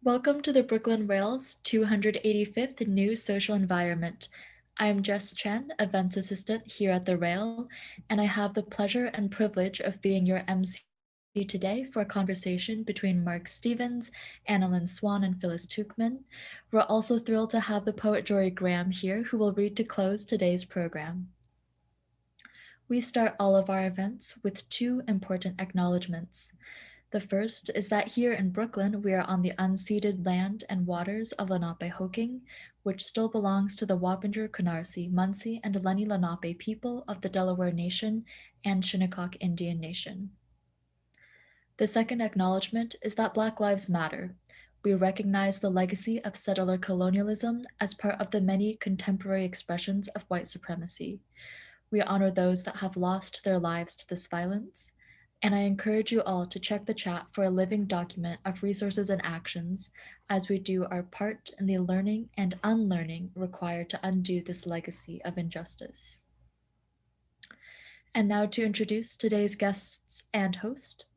Welcome to the Brooklyn Rail's 285th New Social Environment. I am Jess Chen, Events Assistant here at the Rail, and I have the pleasure and privilege of being your MC today for a conversation between Mark Stevens, Annalyn Swan, and Phyllis Tuchman. We're also thrilled to have the poet Jorie Graham here, who will read to close today's program. We start all of our events with two important acknowledgements. The first is that here in Brooklyn, we are on the unceded land and waters of Lenape-Hoking, which still belongs to the Wappinger, Canarsie, Munsee, and Lenni Lenape people of the Delaware Nation and Shinnecock Indian Nation. The second acknowledgement is that Black Lives Matter. We recognize the legacy of settler colonialism as part of the many contemporary expressions of white supremacy. We honor those that have lost their lives to this violence, and I encourage you all to check the chat for a living document of resources and actions as we do our part in the learning and unlearning required to undo this legacy of injustice. And now to introduce today's guests and host.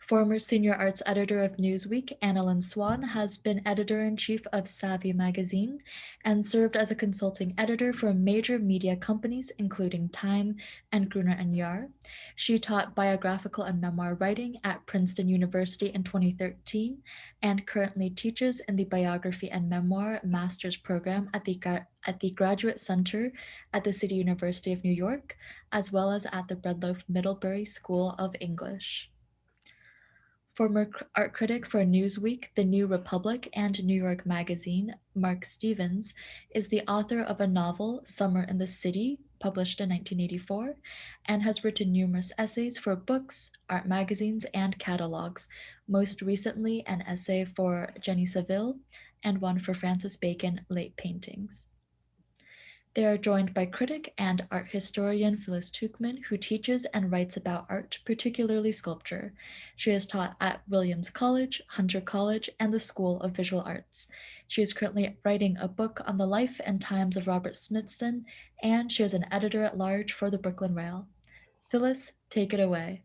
Former senior arts editor of Newsweek, Annalyn Swan has been editor-in-chief of Savvy magazine and served as a consulting editor for major media companies including Time and Gruner and Jahr. She taught biographical and memoir writing at Princeton University in 2013 and currently teaches in the Biography and Memoir Master's program at the Graduate Center at the City University of New York, as well as at the Breadloaf Middlebury School of English. Former art critic for Newsweek, The New Republic, and New York Magazine, Mark Stevens is the author of a novel, Summer in the City, published in 1984, and has written numerous essays for books, art magazines, and catalogs, most recently an essay for Jenny Saville and one for Francis Bacon, Late Paintings. They are joined by critic and art historian Phyllis Tuchman, who teaches and writes about art, particularly sculpture. She has taught at Williams College, Hunter College, and the School of Visual Arts. She is currently writing a book on the life and times of Robert Smithson, and she is an editor-at-large for the Brooklyn Rail. Phyllis, take it away.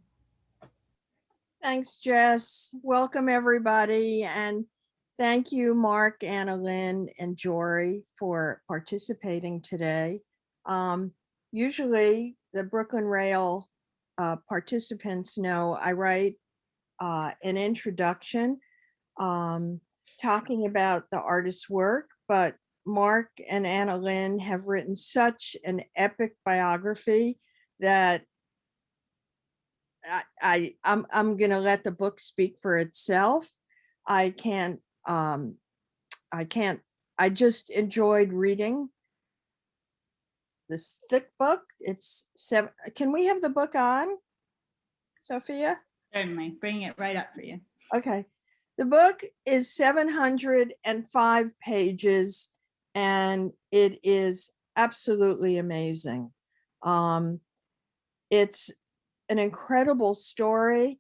Thanks, Jess. Welcome, everybody. And thank you, Mark, Annalyn, and Jorie for participating today. Usually, the Brooklyn Rail participants know I write an introduction talking about the artist's work, but Mark and Annalyn have written such an epic biography that I'm gonna let the book speak for itself. I can't I just enjoyed reading this thick book. It's seven. Can we have the book on, Sophia? Certainly, bringing it right up for you. Okay. The book is 705 pages and it is absolutely amazing. It's an incredible story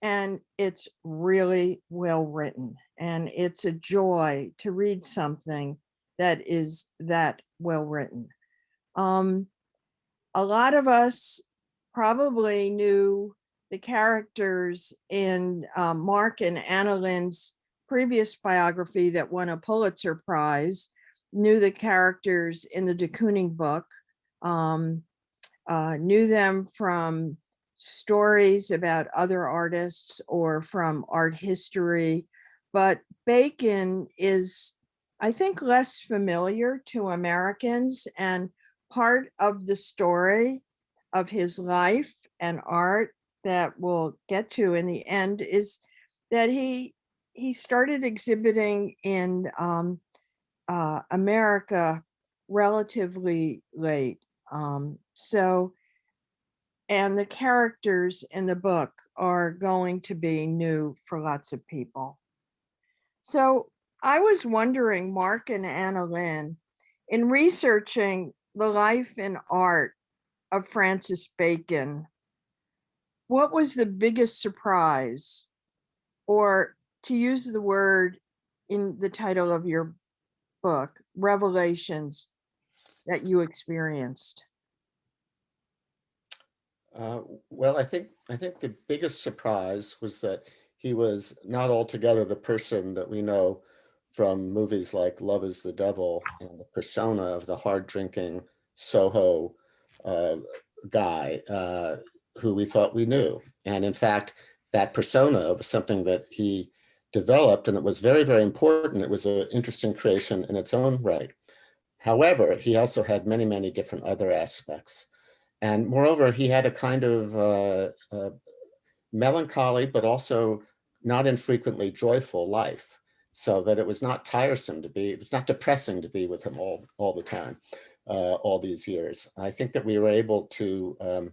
and it's really well written, and it's a joy to read something that is that well written. A lot of us probably knew the characters in Mark and Annalyn's previous biography that won a Pulitzer Prize, knew the characters in the de Kooning book, knew them from stories about other artists or from art history, but Bacon is, I think, less familiar to Americans, and part of the story of his life and art that we'll get to in the end is that he started exhibiting in America relatively late. And the characters in the book are going to be new for lots of people. So I was wondering, Mark and Annalyn, in researching the life and art of Francis Bacon, what was the biggest surprise, or to use the word in the title of your book, revelations, that you experienced? Well, I think the biggest surprise was that he was not altogether the person that we know from movies like Love is the Devil and the persona of the hard-drinking Soho guy who we thought we knew. And in fact, that persona was something that he developed, and it was very, very important. It was an interesting creation in its own right. However, he also had many, many different other aspects. And moreover, he had a kind of melancholy, but also not infrequently joyful life, so that it was not tiresome to be, it was not depressing to be with him all the time, all these years. I think that we were able to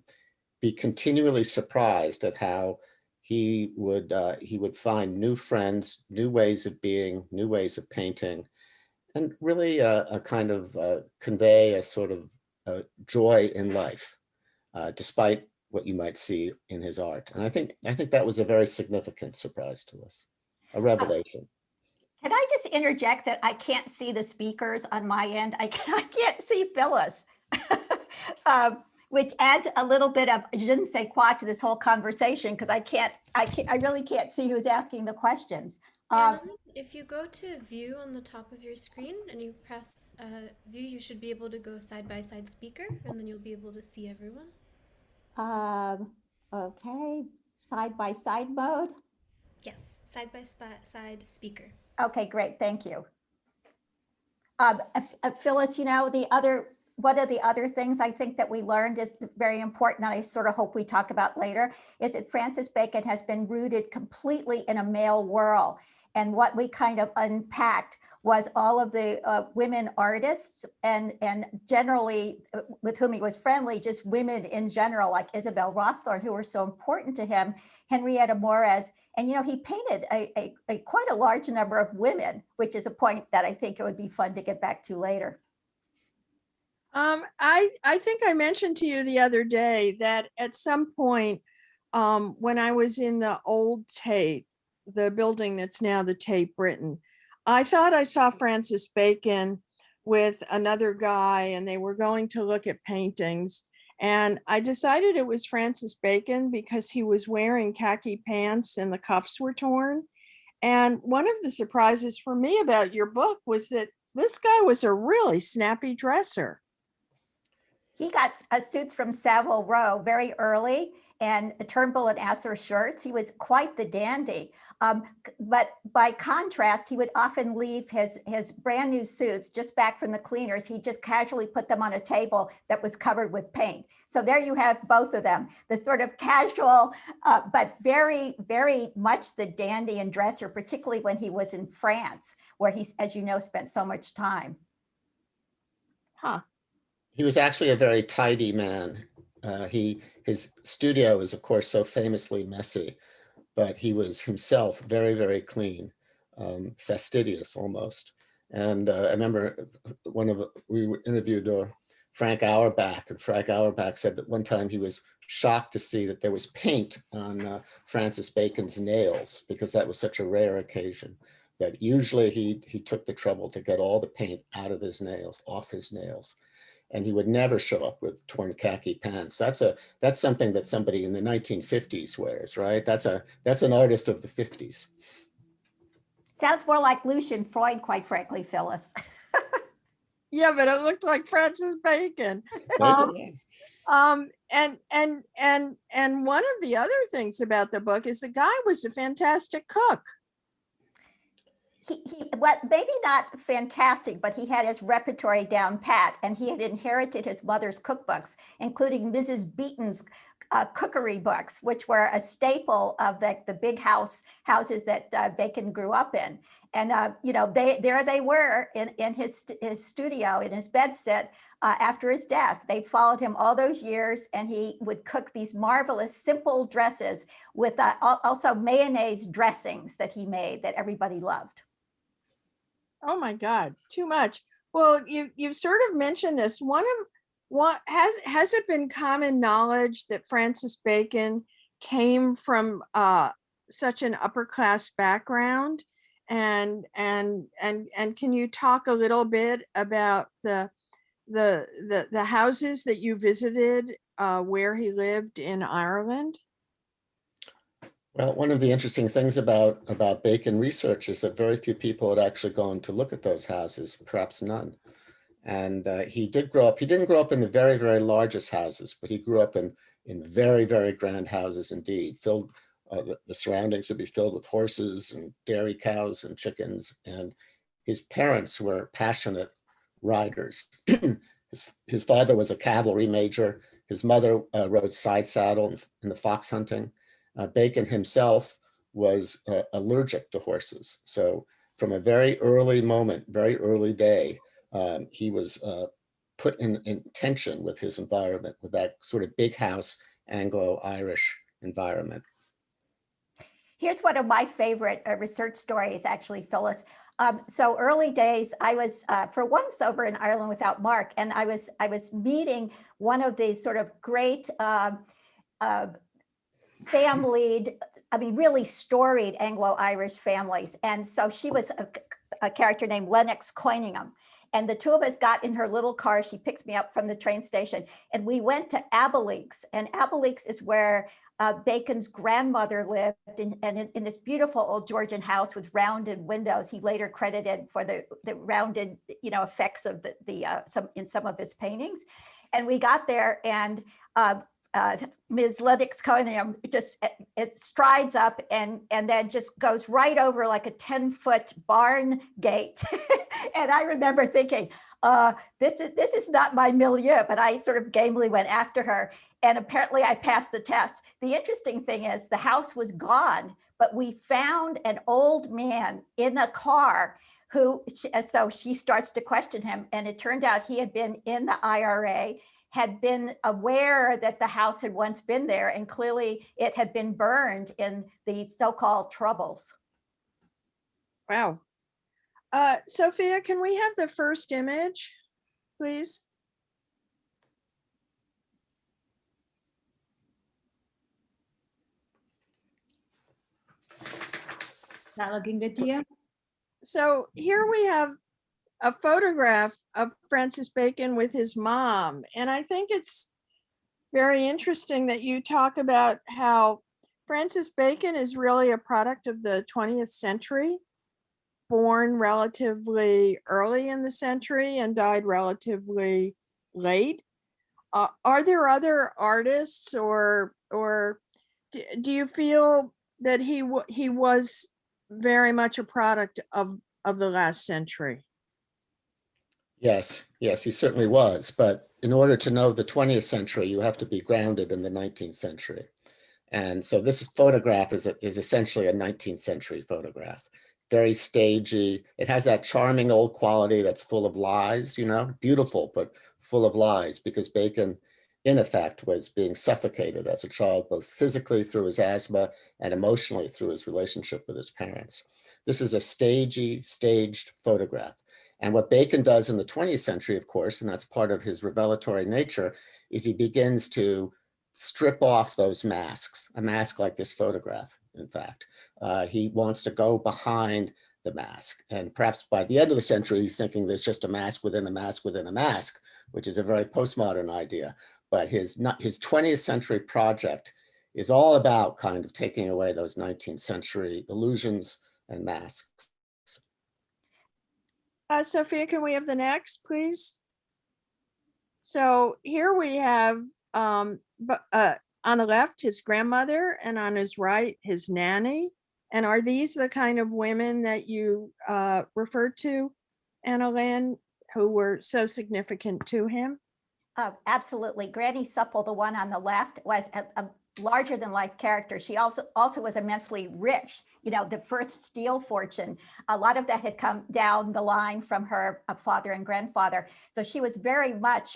be continually surprised at how he would find new friends, new ways of being, new ways of painting, and really a kind of convey a sort of joy in life, despite what you might see in his art. And I think that was a very significant surprise to us, a revelation. Can I just interject that I can't see the speakers on my end? I can't see Phyllis, which adds a little bit of je ne sais quoi to this whole conversation, because I really can't see who's asking the questions. If you go to view on the top of your screen and you press view, you should be able to go side by side speaker, and then you'll be able to see everyone. Okay, side by side mode. Yes, side by side speaker. Okay, great, thank you. Phyllis, you know, one of the other things I think that we learned is very important, and I sort of hope we talk about later, is that Francis Bacon has been rooted completely in a male world. And what we kind of unpacked was all of the women artists and generally with whom he was friendly, just women in general, like Isabel Rossler, who were so important to him, Henrietta Moores. And, you know, he painted a quite a large number of women, which is a point that I think it would be fun to get back to later. I think I mentioned to you the other day that at some point when I was in the old Tate, the building that's now the Tate Britain, I thought I saw Francis Bacon with another guy and they were going to look at paintings. And I decided it was Francis Bacon because he was wearing khaki pants and the cuffs were torn. And one of the surprises for me about your book was that this guy was a really snappy dresser. He got suits from Savile Row very early, and Turnbull and Asser shirts. He was quite the dandy. But by contrast, he would often leave his brand new suits just back from the cleaners. He just casually put them on a table that was covered with paint. So there you have both of them, the sort of casual, but very, very much the dandy and dresser, particularly when he was in France, where he, as you know, spent so much time. Huh. He was actually a very tidy man. His studio is, of course, so famously messy, but he was himself very, very clean, fastidious almost. And I remember we interviewed Frank Auerbach, and Frank Auerbach said that one time he was shocked to see that there was paint on Francis Bacon's nails, because that was such a rare occasion that usually he took the trouble to get all the paint out of his nails, off his nails. And he would never show up with torn khaki pants. That's something that somebody in the 1950s wears, right? That's an artist of the 50s. Sounds more like Lucian Freud, quite frankly, Phyllis. Yeah, but it looked like Francis Bacon. And one of the other things about the book is the guy was a fantastic cook. He well, maybe not fantastic, but he had his repertory down pat, and he had inherited his mother's cookbooks, including Mrs. Beeton's cookery books, which were a staple of the big houses that Bacon grew up in. And you know, there they were in his studio, in his bedsit after his death. They followed him all those years, and he would cook these marvelous simple dresses with also mayonnaise dressings that he made that everybody loved. Oh my God, too much. Well, you've sort of mentioned this. Has it been common knowledge that Francis Bacon came from such an upper class background? And can you talk a little bit about the houses that you visited where he lived in Ireland? Well, one of the interesting things about Bacon research is that very few people had actually gone to look at those houses, perhaps none. And he didn't grow up in the very, very largest houses, but he grew up in very, very grand houses indeed. Filled, the surroundings would be filled with horses and dairy cows and chickens. And his parents were passionate riders. His father was a cavalry major. His mother rode side saddle in the fox hunting. Bacon himself was allergic to horses. So from a very early moment, very early day, he was put in tension with his environment, with that sort of big house Anglo-Irish environment. Here's one of my favorite research stories, actually, Phyllis. So early days, I was for once over in Ireland without Mark, and I was meeting one of these sort of great family, I mean, really storied Anglo-Irish families. And so she was a character named Lennox Coiningham. And the two of us got in her little car. She picks me up from the train station, and we went to Abbelinks. And Abbelinks is where Bacon's grandmother lived, and in this beautiful old Georgian house with rounded windows. He later credited for the rounded, effects of some of his paintings. And we got there, and Ms. Lennox Coiningham just it strides up and then just goes right over like a 10-foot barn gate. And I remember thinking, this is not my milieu, but I sort of gamely went after her. And apparently I passed the test. The interesting thing is the house was gone, but we found an old man in a car so she starts to question him. And it turned out he had been in the IRA, had been aware that the house had once been there, and clearly it had been burned in the so-called Troubles. Wow. Sophia, can we have the first image, please? Not looking good to you? So here we have a photograph of Francis Bacon with his mom. And I think it's very interesting that you talk about how Francis Bacon is really a product of the 20th century, born relatively early in the century and died relatively late. Are there other artists, or do you feel that he was very much a product of the last century? Yes, he certainly was. But in order to know the 20th century, you have to be grounded in the 19th century. And so this photograph is essentially a 19th century photograph. Very stagey. It has that charming old quality that's full of lies, beautiful, but full of lies, because Bacon, in effect, was being suffocated as a child, both physically through his asthma and emotionally through his relationship with his parents. This is a staged photograph. And what Bacon does in the 20th century, of course, and that's part of his revelatory nature, is he begins to strip off those masks, a mask like this photograph, in fact. He wants to go behind the mask. And perhaps by the end of the century, he's thinking there's just a mask within a mask within a mask, which is a very postmodern idea. But his 20th century project is all about kind of taking away those 19th century illusions and masks. Sophia, can we have the next, please? So here we have, on the left, his grandmother, and on his right, his nanny. And are these the kind of women that you referred to, Annalyn, who were so significant to him? Absolutely. Granny Supple, the one on the left, was a larger than life character. She also was immensely rich, the first steel fortune. A lot of that had come down the line from her father and grandfather. So she was very much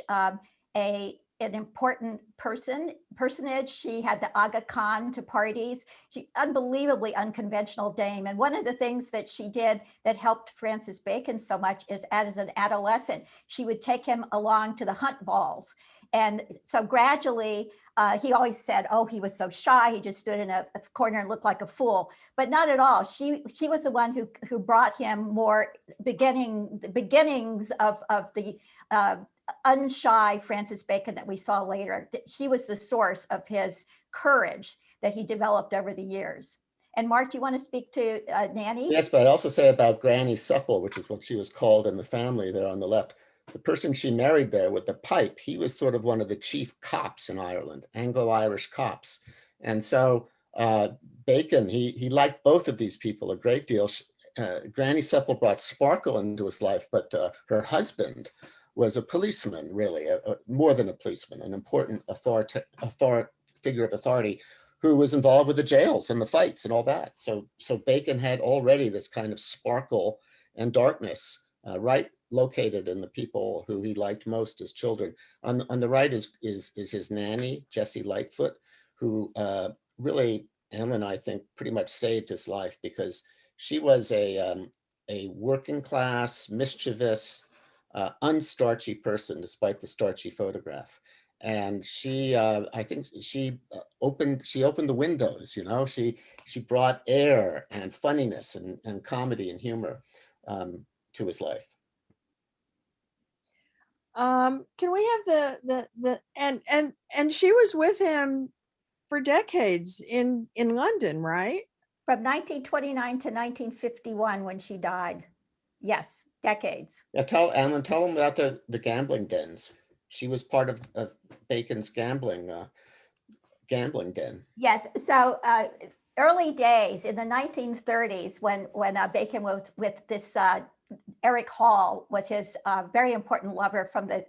an important personage. She had the Aga Khan to parties. She unbelievably unconventional dame. And one of the things that she did that helped Francis Bacon so much is, as an adolescent, she would take him along to the hunt balls. And so gradually, he always said, oh, he was so shy. He just stood in a corner and looked like a fool. But not at all. She was the one who brought him more the beginnings of the unshy Francis Bacon that we saw later. She was the source of his courage that he developed over the years. And Mark, do you want to speak to Nanny? Yes, but I'd also say about Granny Supple, which is what she was called in the family there on the left. The person she married there with the pipe, he was sort of one of the chief cops in Ireland, Anglo-Irish cops. And so Bacon, he liked both of these people a great deal. Granny Supple brought sparkle into his life, but her husband was a policeman, really, more than a policeman, an important figure of authority who was involved with the jails and the fights and all that. So Bacon had already this kind of sparkle and darkness right located in the people who he liked most as children. On the right is his nanny, Jessie Lightfoot, who really, Annalyn, I think, pretty much saved his life because she was a working class, mischievous, unstarchy person, despite the starchy photograph. And she, I think she opened the windows, you know, she brought air and funniness and comedy and humor to his life. Can we have the and she was with him for decades in London, right? From 1929 to 1951 when she died. Yes, decades. Yeah, tell him about the gambling dens. She was part of Bacon's gambling den. Yes, so early days in the 1930s when Bacon was with this Eric Hall was his very important lover from the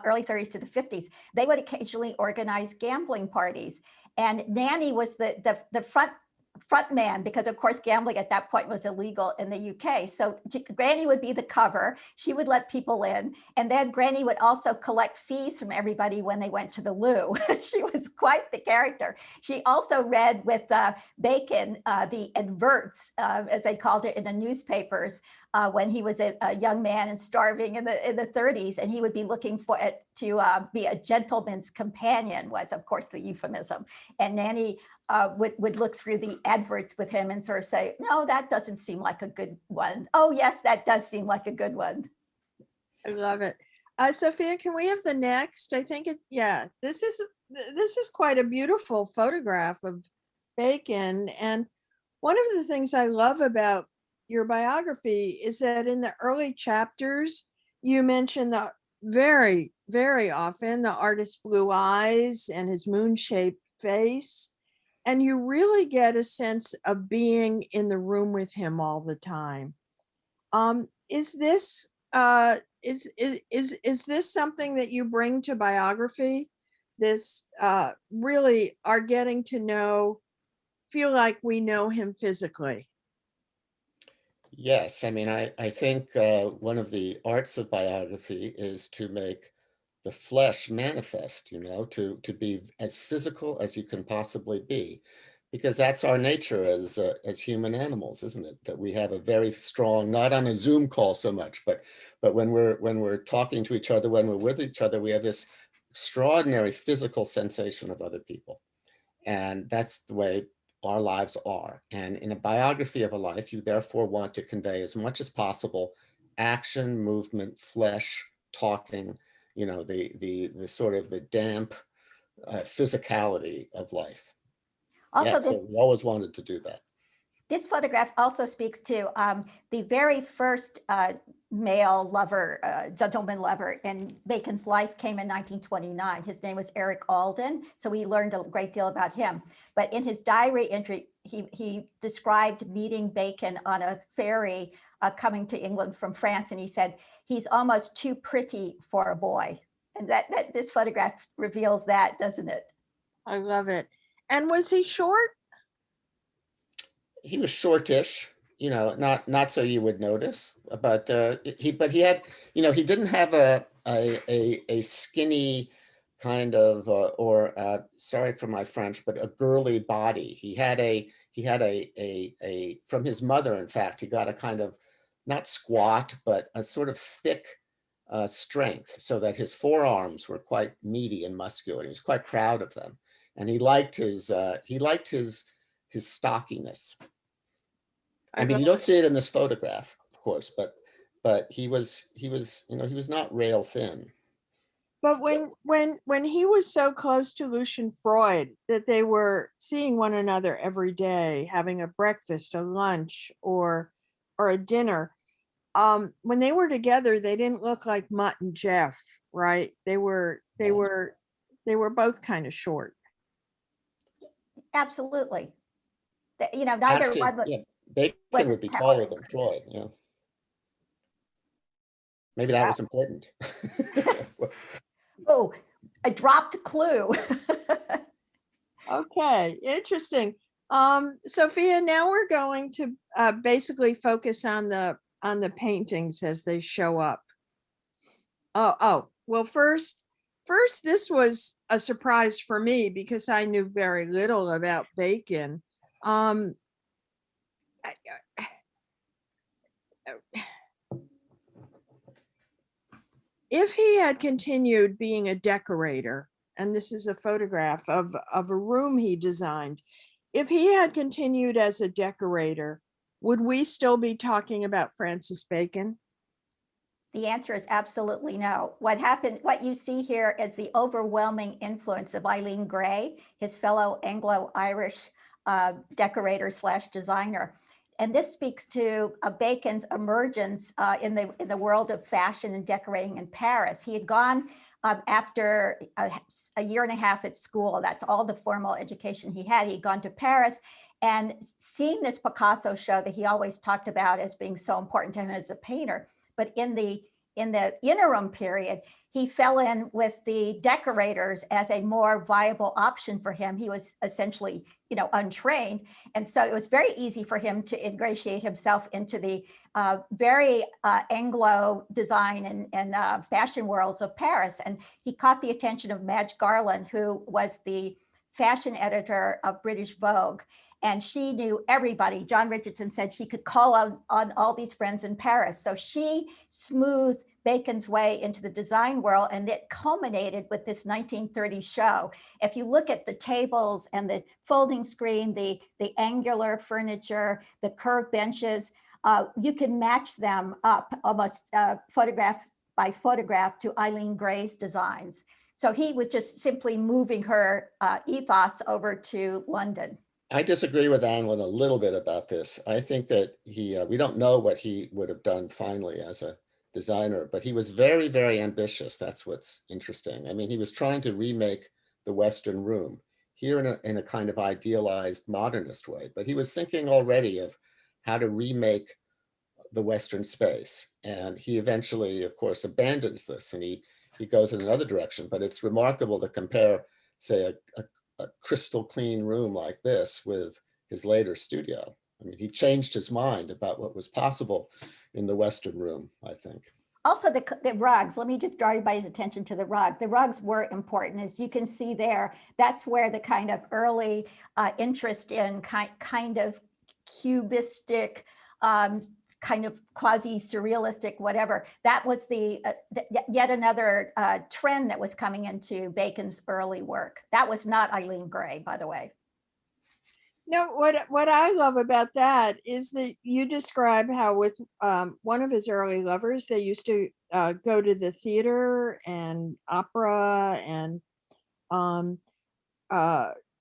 early 30s to the 50s, they would occasionally organize gambling parties. And Nanny was the front man, because of course gambling at that point was illegal in the UK. So Granny would be the cover, she would let people in, and then Granny would also collect fees from everybody when they went to the loo. She was quite the character. She also read with Bacon the adverts, as they called it in the newspapers, when he was a young man and starving in the 30s, and he would be looking for it to be a gentleman's companion, was of course the euphemism. And Nanny would look through the adverts with him and sort of say, no, that doesn't seem like a good one. Oh yes, that does seem like a good one. I love it. Sophia, can we have the next? I think this is quite a beautiful photograph of Bacon. And one of the things I love about your biography is that in the early chapters, you mention the very, very often the artist's blue eyes and his moon-shaped face. And you really get a sense of being in the room with him all the time. Is this something that you bring to biography? This really are getting to feel like we know him physically. Yes, I mean, I think one of the arts of biography is to make the flesh manifest, you know, to be as physical as you can possibly be, because that's our nature as human animals, isn't it? That we have a very strong, not on a Zoom call so much, but when we're talking to each other, when we're with each other, we have this extraordinary physical sensation of other people, and that's the way our lives are. And in a biography of a life, you therefore want to convey as much as possible action, movement, flesh, talking, you know, the sort of the damp physicality of life. Also, yeah, so we always wanted to do that. This photograph also speaks to the very first male lover, gentleman lover in Bacon's life came in 1929. His name was Eric Alden, so we learned a great deal about him. But in his diary entry, he described meeting Bacon on a ferry coming to England from France, and he said, he's almost too pretty for a boy. And that this photograph reveals that, doesn't it? I love it. And was he short? He was shortish, you know, not so you would notice, but he had, you know, he didn't have a skinny kind of sorry for my French, but a girly body. He had a from his mother, in fact, he got a kind of not squat, but a sort of thick strength, so that his forearms were quite meaty and muscular. He was quite proud of them, and he liked his stockiness. I mean, you don't see it in this photograph, of course, but he was, you know, he was not rail thin. But when he was so close to Lucian Freud that they were seeing one another every day, having a breakfast, a lunch, or a dinner, when they were together, they didn't look like Mutt and Jeff, right? They were both kind of short. Absolutely. You know, neither Actually, one yeah, Bacon was would be taller. taller than Freud. Yeah, maybe that was important. Oh, I dropped a clue. Okay, interesting. Sophia, now we're going to basically focus on the paintings as they show up. Well, first, this was a surprise for me because I knew very little about Bacon. If he had continued being a decorator, and this is a photograph of a room he designed, if he had continued as a decorator, would we still be talking about Francis Bacon? The answer is absolutely no. What happened, what you see here is the overwhelming influence of Eileen Gray, his fellow Anglo-Irish decorator slash designer. And this speaks to Bacon's emergence in the world of fashion and decorating in Paris. He had gone after a year and a half at school. That's all the formal education he had. He'd gone to Paris, and seeing this Picasso show that he always talked about as being so important to him as a painter. But in the interim period, he fell in with the decorators as a more viable option for him. He was essentially, you know, untrained. And so it was very easy for him to ingratiate himself into the very Anglo design and fashion worlds of Paris. And he caught the attention of Madge Garland, who was the fashion editor of British Vogue. And she knew everybody. John Richardson said she could call on all these friends in Paris. So she smoothed Bacon's way into the design world, and it culminated with this 1930 show. If you look at the tables and the folding screen, the angular furniture, the curved benches, you can match them up almost photograph by photograph to Eileen Gray's designs. So he was just simply moving her ethos over to London. I disagree with Annalyn a little bit about this. I think that we don't know what he would have done finally as a designer, but he was very, very ambitious. That's what's interesting. I mean, he was trying to remake the Western room here in a kind of idealized modernist way, but he was thinking already of how to remake the Western space. And he eventually, of course, abandons this and he goes in another direction. But it's remarkable to compare, say, a crystal clean room like this with his later studio. I mean, he changed his mind about what was possible in the Western room, I think. Also, the rugs, let me just draw everybody's attention to the rug. The rugs were important. As you can see there, that's where the kind of early interest in kind of cubistic, kind of quasi-surrealistic, whatever. That was yet another trend that was coming into Bacon's early work. That was not Eileen Gray, by the way. No, what I love about that is that you describe how with one of his early lovers, they used to go to the theater and opera and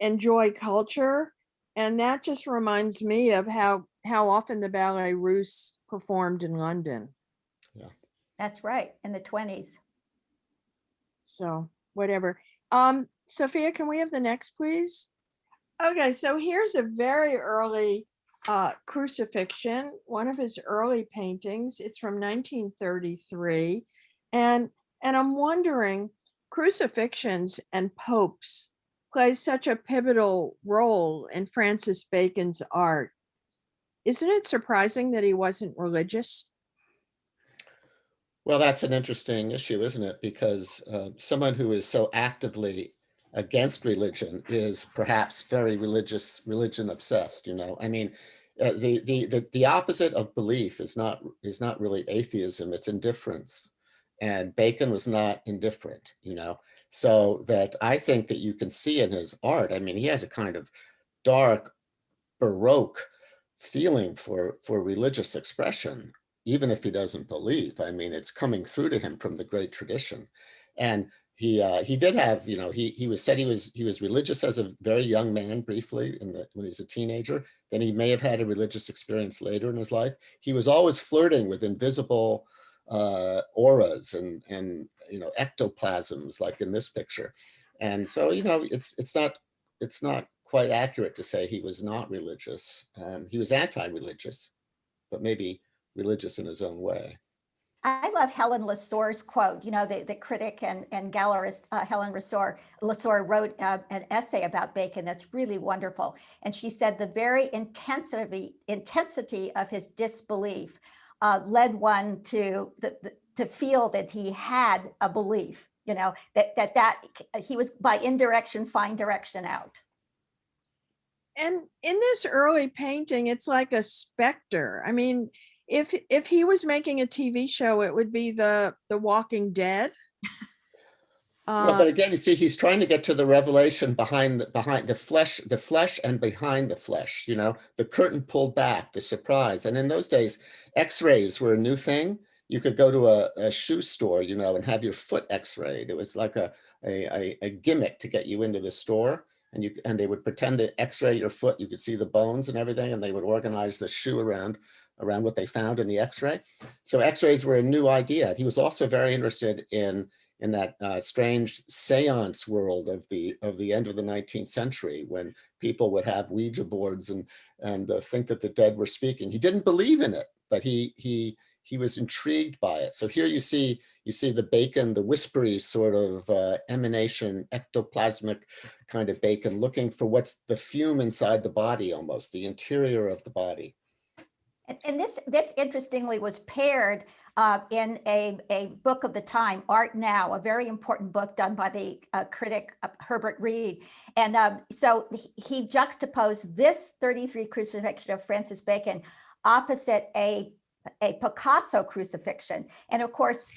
enjoy culture. And that just reminds me of how often the Ballet Russe performed in London. Yeah, that's right, in the 20s. So whatever. Sophia, can we have the next, please? Okay, so here's a very early crucifixion, one of his early paintings. It's from 1933. And I'm wondering, crucifixions and popes play such a pivotal role in Francis Bacon's art. Isn't it surprising that he wasn't religious? Well, that's an interesting issue, isn't it? Because someone who is so actively against religion is perhaps very religion obsessed. You know, I mean, the opposite of belief is not really atheism; it's indifference. And Bacon was not indifferent. You know, so that I think that you can see in his art. I mean, he has a kind of dark, Baroque feeling for religious expression, even if he doesn't believe. I mean, it's coming through to him from the great tradition. And he did have, you know, he was said he was religious as a very young man briefly when he was a teenager. Then he may have had a religious experience later in his life. He was always flirting with invisible auras and you know, ectoplasms, like in this picture. And so, you know, it's not quite accurate to say he was not religious. He was anti-religious, but maybe religious in his own way. I love Helen Lesor's quote. You know, the critic and gallerist Helen Lesor wrote an essay about Bacon that's really wonderful. And she said the very intensity of his disbelief led one to feel that he had a belief. You know, that he was by indirection find direction out. And in this early painting, it's like a specter. I mean, if he was making a TV show, it would be the Walking Dead. Well, but again, you see, he's trying to get to the revelation behind the flesh and behind the flesh, you know, the curtain pulled back, the surprise. And in those days, X-rays were a new thing. You could go to a shoe store, you know, and have your foot X-rayed. It was like a gimmick to get you into the store. And they would pretend to X-ray your foot. You could see the bones and everything, and they would organize the shoe around what they found in the X-ray. So X-rays were a new idea. He was also very interested in that strange seance world of the end of the 19th century, when people would have Ouija boards and think that the dead were speaking. He didn't believe in it, but he was intrigued by it. So here you see the Bacon, the whispery sort of emanation, ectoplasmic kind of Bacon, looking for what's the fume inside the body, almost the interior of the body. And this interestingly was paired in a book of the time, Art Now, a very important book done by the critic Herbert Reed. And so he juxtaposed this 33 crucifixion of Francis Bacon opposite a Picasso crucifixion. And of course,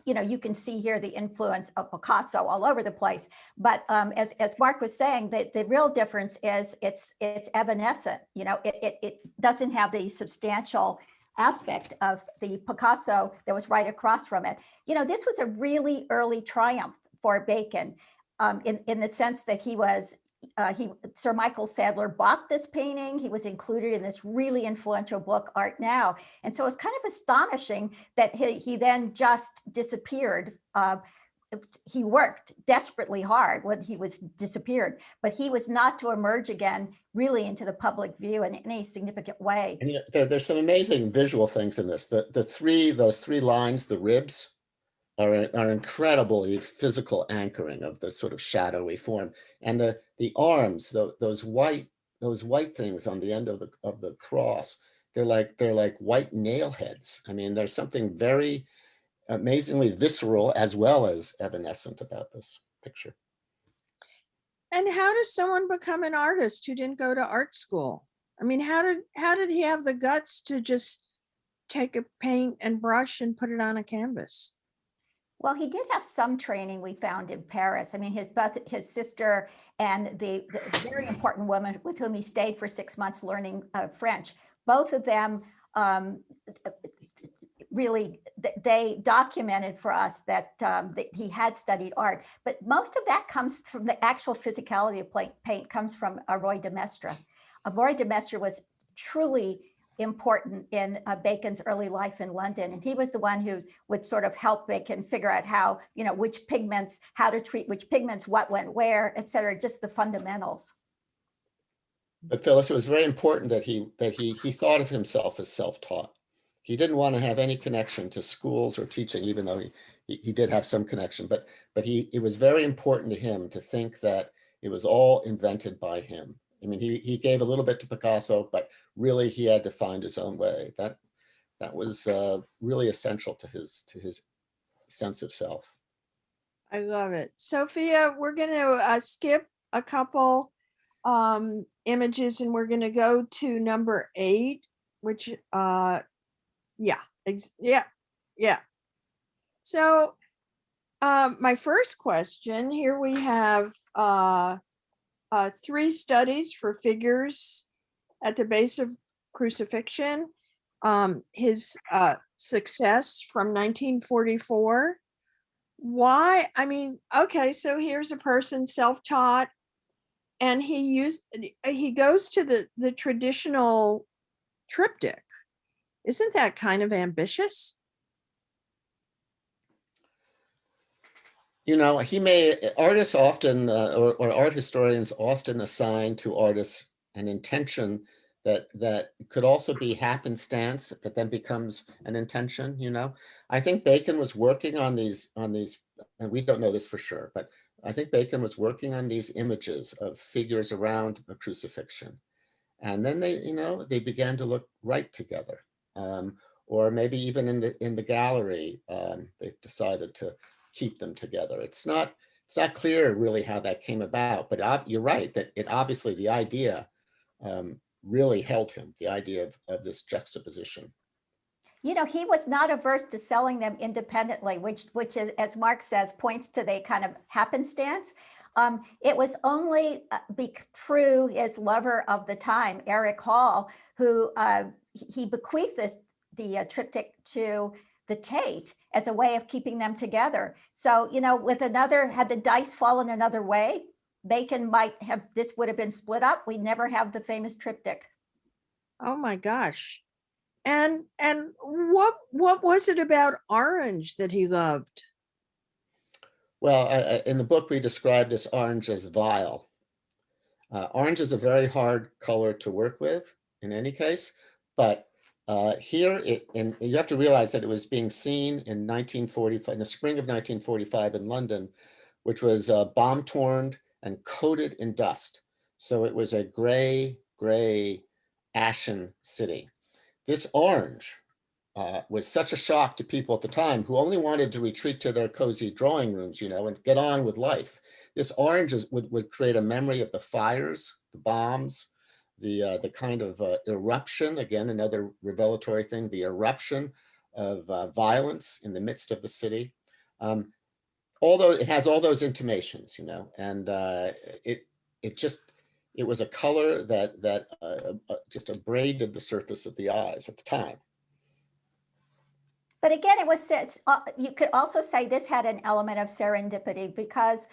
you know, you can see here the influence of Picasso all over the place. But as Mark was saying, the real difference is it's evanescent. You know, it doesn't have the substantial aspect of the Picasso that was right across from it. You know, this was a really early triumph for Bacon in the sense that Sir Michael Sadler bought this painting. He was included in this really influential book, Art Now. And so it's kind of astonishing that he then just disappeared. He worked desperately hard when he was disappeared, but he was not to emerge again really into the public view in any significant way. And there's some amazing visual things in this. Those three lines, the ribs, are incredibly physical anchoring of the sort of shadowy form, and the arms, those white things on the end of the cross, they're like white nail heads. I mean, there's something very amazingly visceral as well as evanescent about this picture. And how does someone become an artist who didn't go to art school? I mean, how did he have the guts to just take a paint and brush and put it on a canvas? Well, he did have some training, we found, in Paris. I mean, his sister and the very important woman with whom he stayed for 6 months learning French, both of them really, they documented for us that he had studied art. But most of that comes from the actual physicality of paint, comes from Roy de Maistre. Roy de Maistre was truly important in Bacon's early life in London. And he was the one who would sort of help Bacon figure out how, you know, which pigments, how to treat which pigments, what went where, et cetera, just the fundamentals. But Phyllis, it was very important that he thought of himself as self-taught. He didn't want to have any connection to schools or teaching, even though he did have some connection, but it was very important to him to think that it was all invented by him. I mean, he gave a little bit to Picasso, but really he had to find his own way. That was really essential to his sense of self. I love it. Sophia, we're going to skip a couple images and we're going to go to number 8, which yeah. So my first question, here we have 3 studies for figures at the base of crucifixion. His success from 1944, why? I mean, okay, so here's a person self-taught, and he goes to the traditional triptych. Isn't that kind of ambitious? You know, artists often, or art historians often assign to artists an intention that could also be happenstance that then becomes an intention, you know. I think Bacon was working on these, and we don't know this for sure, but I think Bacon was working on these images of figures around a crucifixion. And then they began to look right together. Or maybe even in the gallery, they decided to keep them together. It's not clear really how that came about, but you're right that obviously the idea really held him, the idea of this juxtaposition. You know, he was not averse to selling them independently, which is, as Mark says, points to the kind of happenstance. It was only through his lover of the time, Eric Hall, who he bequeathed the triptych to the Tate as a way of keeping them together. So, you know, had the dice fallen another way, Bacon this would have been split up. We'd never have the famous triptych. Oh my gosh. And what was it about orange that he loved? Well, in the book, we described this orange as vile. Orange is a very hard color to work with in any case, but here, and you have to realize that it was being seen in 1945, in the spring of 1945 in London, which was bomb-torn and coated in dust. So it was a gray, ashen city. This orange was such a shock to people at the time who only wanted to retreat to their cozy drawing rooms, you know, and get on with life. This orange would create a memory of the fires, the bombs, the kind of eruption, again, another revelatory thing, the eruption of violence in the midst of the city. Although it has all those intimations, you know, and it was a color that just abraded the surface of the eyes at the time. But again, you could also say this had an element of serendipity because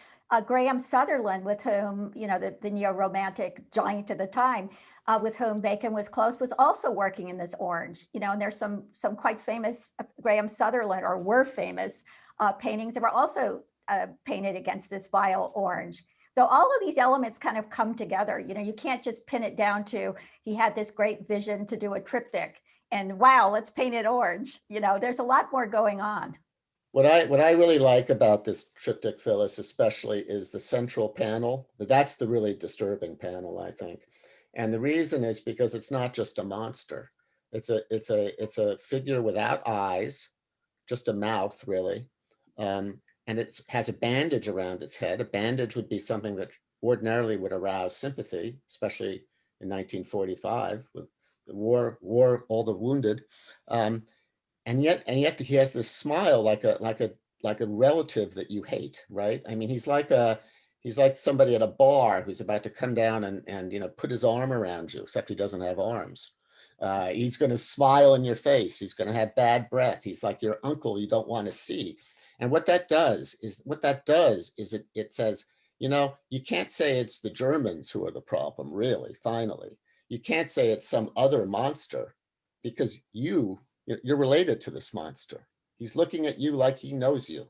Graham Sutherland, with whom, you know, the neo-romantic giant of the time, with whom Bacon was close, was also working in this orange, you know, and there's some quite famous Graham Sutherland, or were famous paintings that were also painted against this vile orange. So all of these elements kind of come together. You know, you can't just pin it down to he had this great vision to do a triptych and wow, let's paint it orange. You know, there's a lot more going on. What I really like about this triptych, Phyllis, especially, is the central panel. That's the really disturbing panel, I think. And the reason is because it's not just a monster. It's a figure without eyes, just a mouth, really. And it has a bandage around its head. A bandage would be something that ordinarily would arouse sympathy, especially in 1945 with the war, all the wounded. And yet he has this smile like a relative that you hate, right? I mean, he's like somebody at a bar who's about to come down and you know, put his arm around you, except he doesn't have arms. He's going to smile in your face. He's going to have bad breath. He's like your uncle you don't want to see. And what that does is it says, you know, you can't say it's the Germans who are the problem, really, finally. You can't say it's some other monster because you're related to this monster. He's looking at you like he knows you.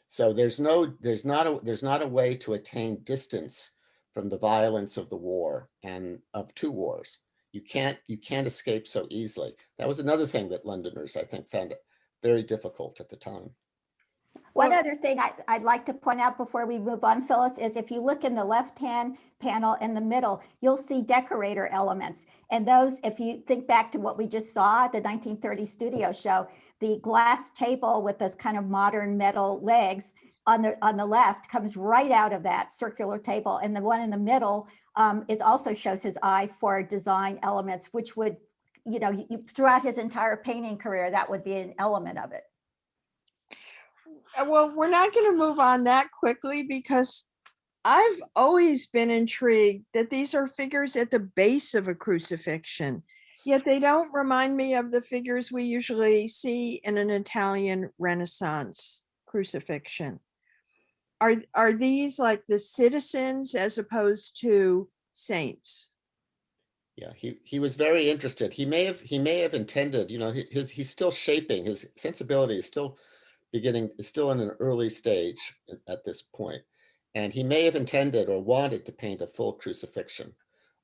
So there's not a way to attain distance from the violence of the war and of two wars. You can't escape so easily. That was another thing that Londoners, I think, found very difficult at the time. One other thing I'd like to point out before we move on, Phyllis, is if you look in the left-hand panel in the middle, you'll see decorator elements. And those, if you think back to what we just saw at the 1930 studio show, the glass table with those kind of modern metal legs on the left comes right out of that circular table. And the one in the middle also shows his eye for design elements, which would, you know, throughout his entire painting career, that would be an element of it. Well, we're not going to move on that quickly because I've always been intrigued that these are figures at the base of a crucifixion, yet they don't remind me of the figures we usually see in an Italian Renaissance crucifixion. Are these like the citizens as opposed to saints? Yeah, he was very interested. He may have intended, he's still shaping, his sensibility is still still in an early stage at this point. And he may have intended or wanted to paint a full crucifixion,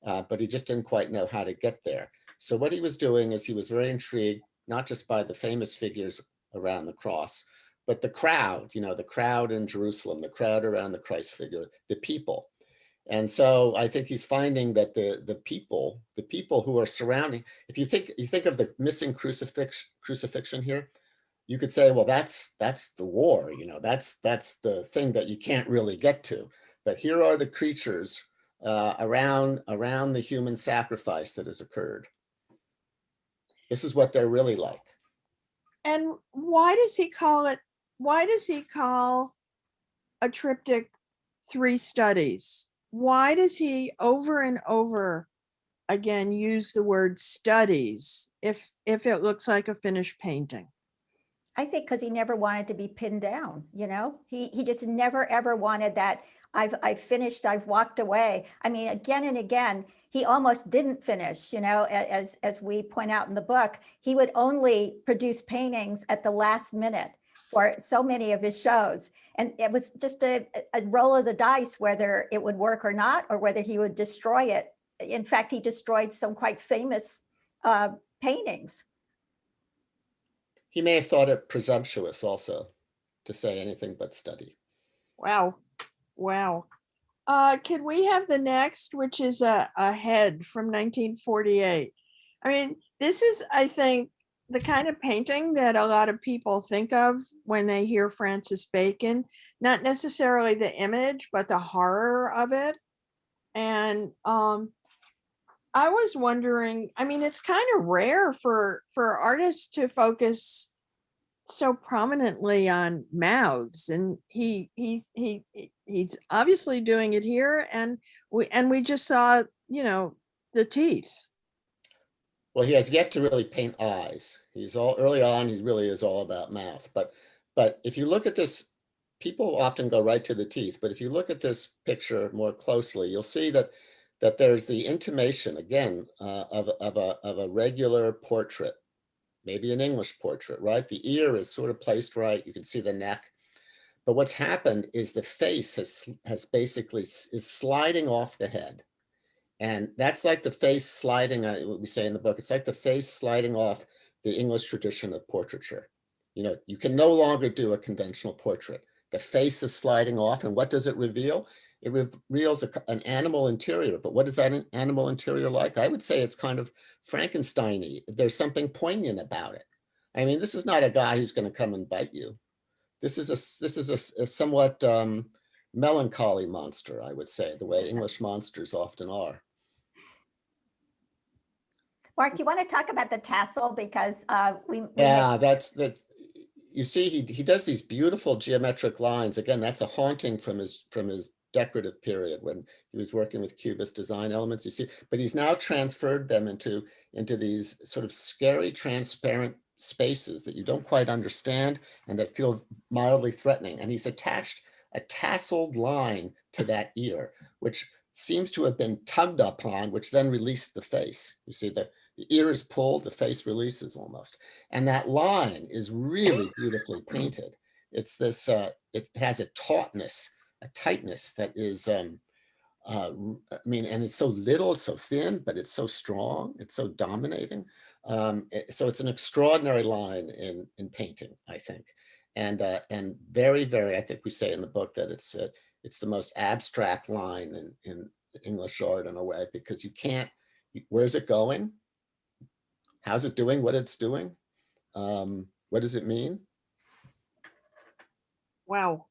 but he just didn't quite know how to get there. So what he was doing is he was very intrigued, not just by the famous figures around the cross, but the crowd, the crowd in Jerusalem, the crowd around the Christ figure, the people. And so I think he's finding that the people who are surrounding, if you think of the missing crucifixion here, you could say, well, that's the war, that's the thing that you can't really get to. But here are the creatures around the human sacrifice that has occurred. This is what they're really like. And why does he call a triptych 3 studies? Why does he over and over again use the word studies if it looks like a finished painting? I think because he never wanted to be pinned down, he just never ever wanted that. I've finished, I've walked away. I mean, again and again, he almost didn't finish, as we point out in the book. He would only produce paintings at the last minute for so many of his shows. And it was just a roll of the dice whether it would work or not, or whether he would destroy it. In fact, he destroyed some quite famous paintings. He may have thought it presumptuous also to say anything but study. Wow. Can we have the next, which is a head from 1948? I mean, this is, I think, the kind of painting that a lot of people think of when they hear Francis Bacon, not necessarily the image, but the horror of it. And I was wondering, I mean, it's kind of rare for artists to focus so prominently on mouths, and he's obviously doing it here, and we just saw the teeth. Well, he has yet to really paint eyes. He's all early on, he really is all about mouth. But if you look at this, people often go right to the teeth, but if you look at this picture more closely, you'll see that there's the intimation again of a regular portrait, maybe an English portrait, right? The ear is sort of placed right. You can see the neck. But what's happened is the face has basically is sliding off the head. And that's like the face sliding, what we say in the book, it's like the face sliding off the English tradition of portraiture. You can no longer do a conventional portrait. The face is sliding off, and what does it reveal? It reveals an animal interior. But what is that animal interior like? I would say it's kind of Frankenstein-y. There's something poignant about it. I mean, this is not a guy who's going to come and bite you. This is a somewhat melancholy monster, I would say, the way English monsters often are. Mark, do you want to talk about the tassel? Because that's you see, he does these beautiful geometric lines. Again, that's a haunting from his decorative period when he was working with Cubist design elements. You see, but he's now transferred them into these sort of scary, transparent spaces that you don't quite understand and that feel mildly threatening. And he's attached a tasseled line to that ear, which seems to have been tugged upon, which then released the face. You see, the ear is pulled, the face releases almost. And that line is really beautifully painted. It's this, it has a tautness, a tightness that is, I mean, and it's so little, it's so thin, but it's so strong, it's so dominating. So it's an extraordinary line in painting, I think. And very, very, I think we say in the book that it's the most abstract line in English art in a way, because you can't, where's it going? How's it doing what it's doing? What does it mean? Wow.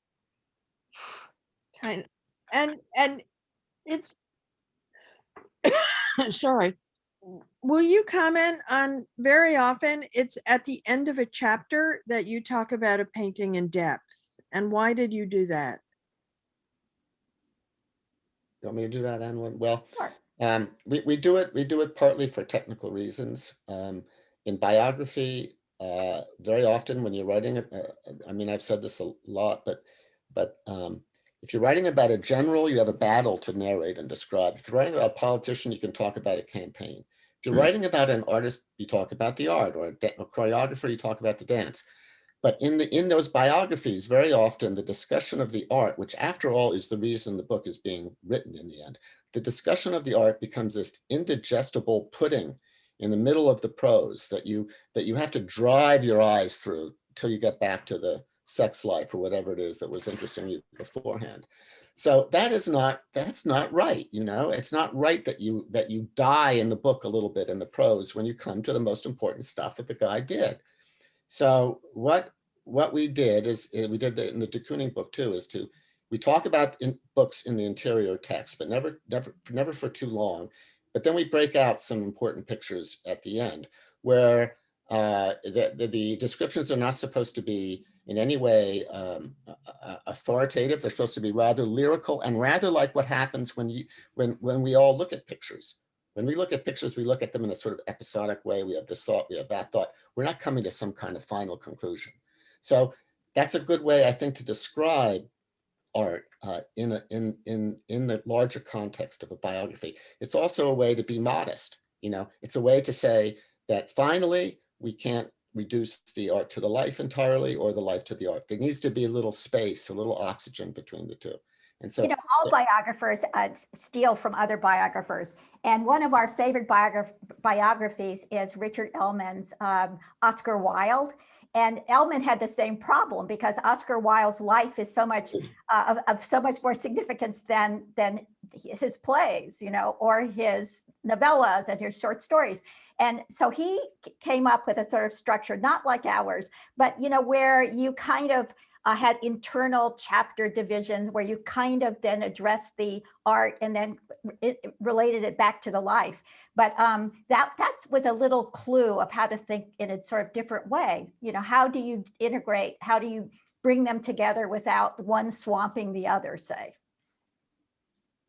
Kind of, and it's sorry. Will you comment on, very often it's at the end of a chapter that you talk about a painting in depth, and why did you do that? You want me to do that, Annalyn? Well, Sure. we do it partly for technical reasons. In biography, very often when you're writing, I mean, I've said this a lot, but if you're writing about a general, you have a battle to narrate and describe. If you're writing about a politician, you can talk about a campaign. If you're writing about an artist, you talk about the art, or a choreographer, you talk about the dance. But in those biographies, very often the discussion of the art, which after all is the reason the book is being written in the end, the discussion of the art becomes this indigestible pudding in the middle of the prose that you have to drive your eyes through till you get back to the sex life or whatever it is that was interesting you beforehand. So that's not right, you know. It's not right that you die in the book a little bit in the prose when you come to the most important stuff that the guy did. So what we did is, we did that in the de Kooning book too, is we talk about books in the interior text, but never for too long. But then we break out some important pictures at the end where the descriptions are not supposed to be in any way authoritative. They're supposed to be rather lyrical and rather like what happens when we all look at pictures. When we look at pictures, we look at them in a sort of episodic way. We have this thought, we have that thought. We're not coming to some kind of final conclusion. So that's a good way, I think, to describe art in the larger context of a biography. It's also a way to be modest. You know, it's a way to say that finally we can't reduce the art to the life entirely or the life to the art. There needs to be a little space, a little oxygen between the two. And so, you know, all biographers steal from other biographers. And one of our favorite biographies is Richard Ellman's Oscar Wilde. And Ellman had the same problem because Oscar Wilde's life is so much of so much more significance than his plays, you know, or his novellas and his short stories. And so he came up with a sort of structure, not like ours, but, you know, where you kind of had internal chapter divisions where you kind of then addressed the art and then related it back to the life. But that was a little clue of how to think in a sort of different way. You know, how do you integrate? How do you bring them together without one swamping the other, say?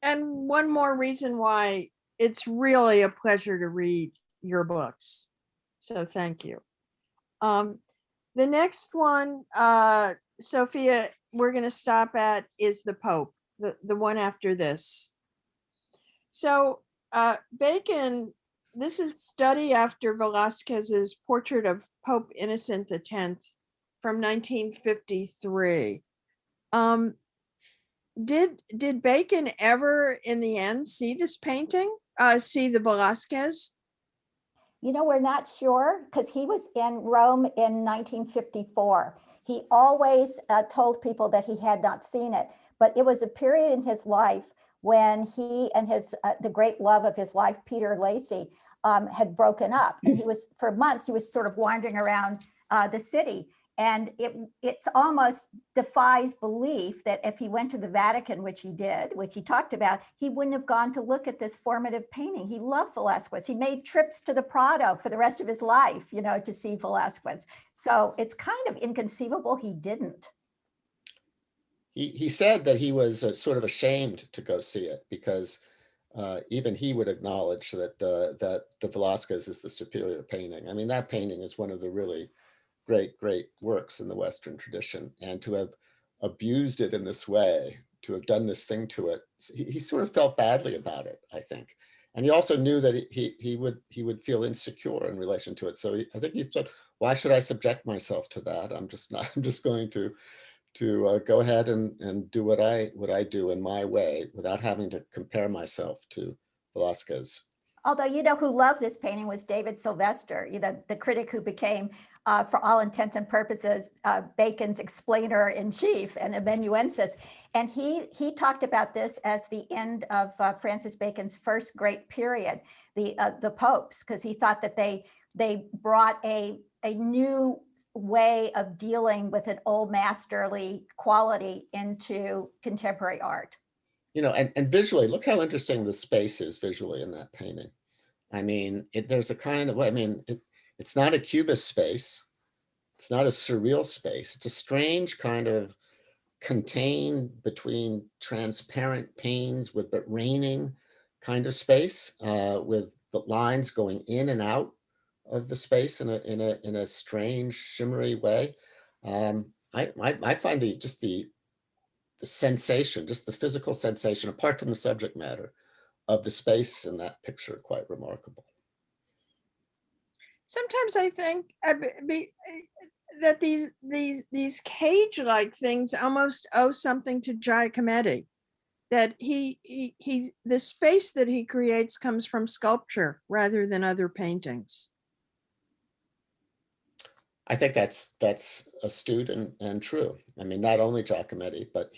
And one more reason why it's really a pleasure to read your books. So thank you. The next one, Sophia, we're going to stop at is the Pope, the one after this. So Bacon, this is study after Velázquez's portrait of Pope Innocent X from 1953. Did Bacon ever in the end see this painting, see the Velázquez? You know, we're not sure because he was in Rome in 1954. He always told people that he had not seen it, but it was a period in his life when he and the great love of his life, Peter Lacy, had broken up. And he was, for months, he was sort of wandering around the city. And it's almost defies belief that if he went to the Vatican, which he did, which he talked about, he wouldn't have gone to look at this formative painting. He loved Velázquez. He made trips to the Prado for the rest of his life, you know, to see Velázquez. So it's kind of inconceivable he didn't. He said that he was sort of ashamed to go see it because even he would acknowledge that the Velázquez is the superior painting. I mean, that painting is one of the really great works in the Western tradition, and to have abused it in this way, to have done this thing to it, he sort of felt badly about it, I think. And he also knew that he would feel insecure in relation to it. So I think he thought, why should I subject myself to that? I'm just going to go ahead and do what I do in my way without having to compare myself to Velázquez. Although, you know, who loved this painting was David Sylvester, you know, the critic who became, for all intents and purposes, Bacon's explainer-in-chief and amanuensis. And he talked about this as the end of Francis Bacon's first great period, the popes, because he thought that they brought a new way of dealing with an old masterly quality into contemporary art. You know, and visually, look how interesting the space is visually in that painting. I mean, there's a kind of, I mean, it's not a cubist space. It's not a surreal space. It's a strange kind of contained between transparent panes with but raining kind of space with the lines going in and out the space in a strange, shimmery way. I find the sensation, just the physical sensation, apart from the subject matter, of the space in that picture quite remarkable. Sometimes I think that these cage-like things almost owe something to Giacometti. That the space that he creates comes from sculpture rather than other paintings. I think that's astute and true. I mean, not only Giacometti, but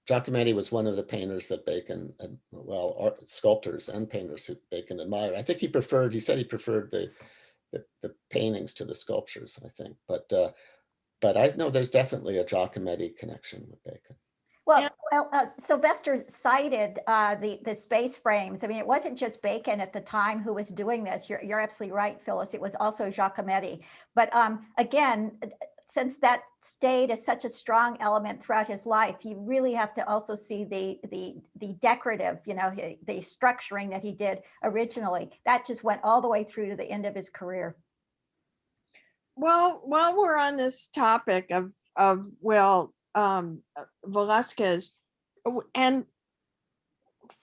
Giacometti was one of the painters that Bacon, sculptors and painters who Bacon admired. I think he said he preferred the paintings to the sculptures, I think. But I know there's definitely a Giacometti connection with Bacon. Well, Sylvester cited the space frames. I mean, it wasn't just Bacon at the time who was doing this. You're absolutely right, Phyllis. It was also Giacometti. But again, since that stayed as such a strong element throughout his life, you really have to also see the decorative, the structuring that he did originally. That just went all the way through to the end of his career. Well, while we're on this topic of Velázquez, and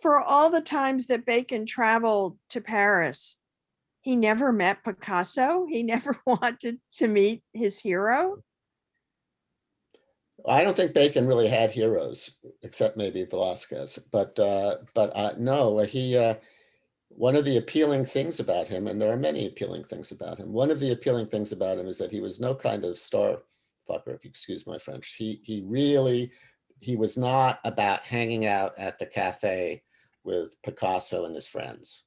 for all the times that Bacon traveled to Paris, he never met Picasso. He never wanted to meet his hero. I don't think Bacon really had heroes, except maybe Velázquez. But no, one of the appealing things about him, and there are many appealing things about him, one of the appealing things about him is that he was no kind of star fucker, if you excuse my French. He was not about hanging out at the cafe with Picasso and his friends.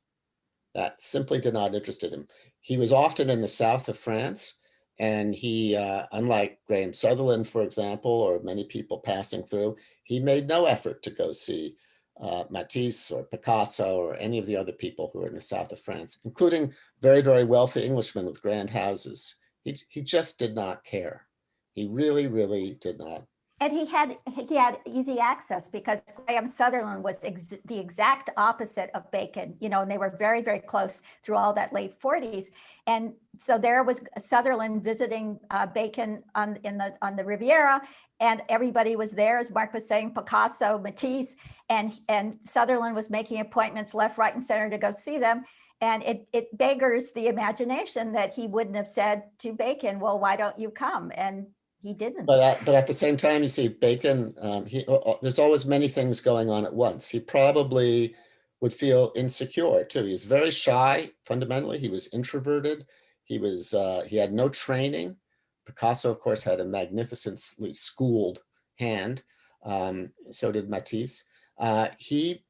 That simply did not interest him. He was often in the south of France, and he, unlike Graham Sutherland, for example, or many people passing through, he made no effort to go see Matisse or Picasso or any of the other people who were in the south of France, including very, very wealthy Englishmen with grand houses. He just did not care. He really, really did not. And he had easy access because Graham Sutherland was the exact opposite of Bacon, and they were very, very close through all that late 40s. And so there was Sutherland visiting Bacon on the Riviera, and everybody was there, as Mark was saying, Picasso, Matisse, and Sutherland was making appointments left, right, and center to go see them. And it beggars the imagination that he wouldn't have said to Bacon, well, why don't you come? And he didn't. But at the same time, you see, Bacon, there's always many things going on at once. He probably would feel insecure too. He's very shy, fundamentally. He was introverted. He had no training. Picasso, of course, had a magnificently schooled hand. So did Matisse. He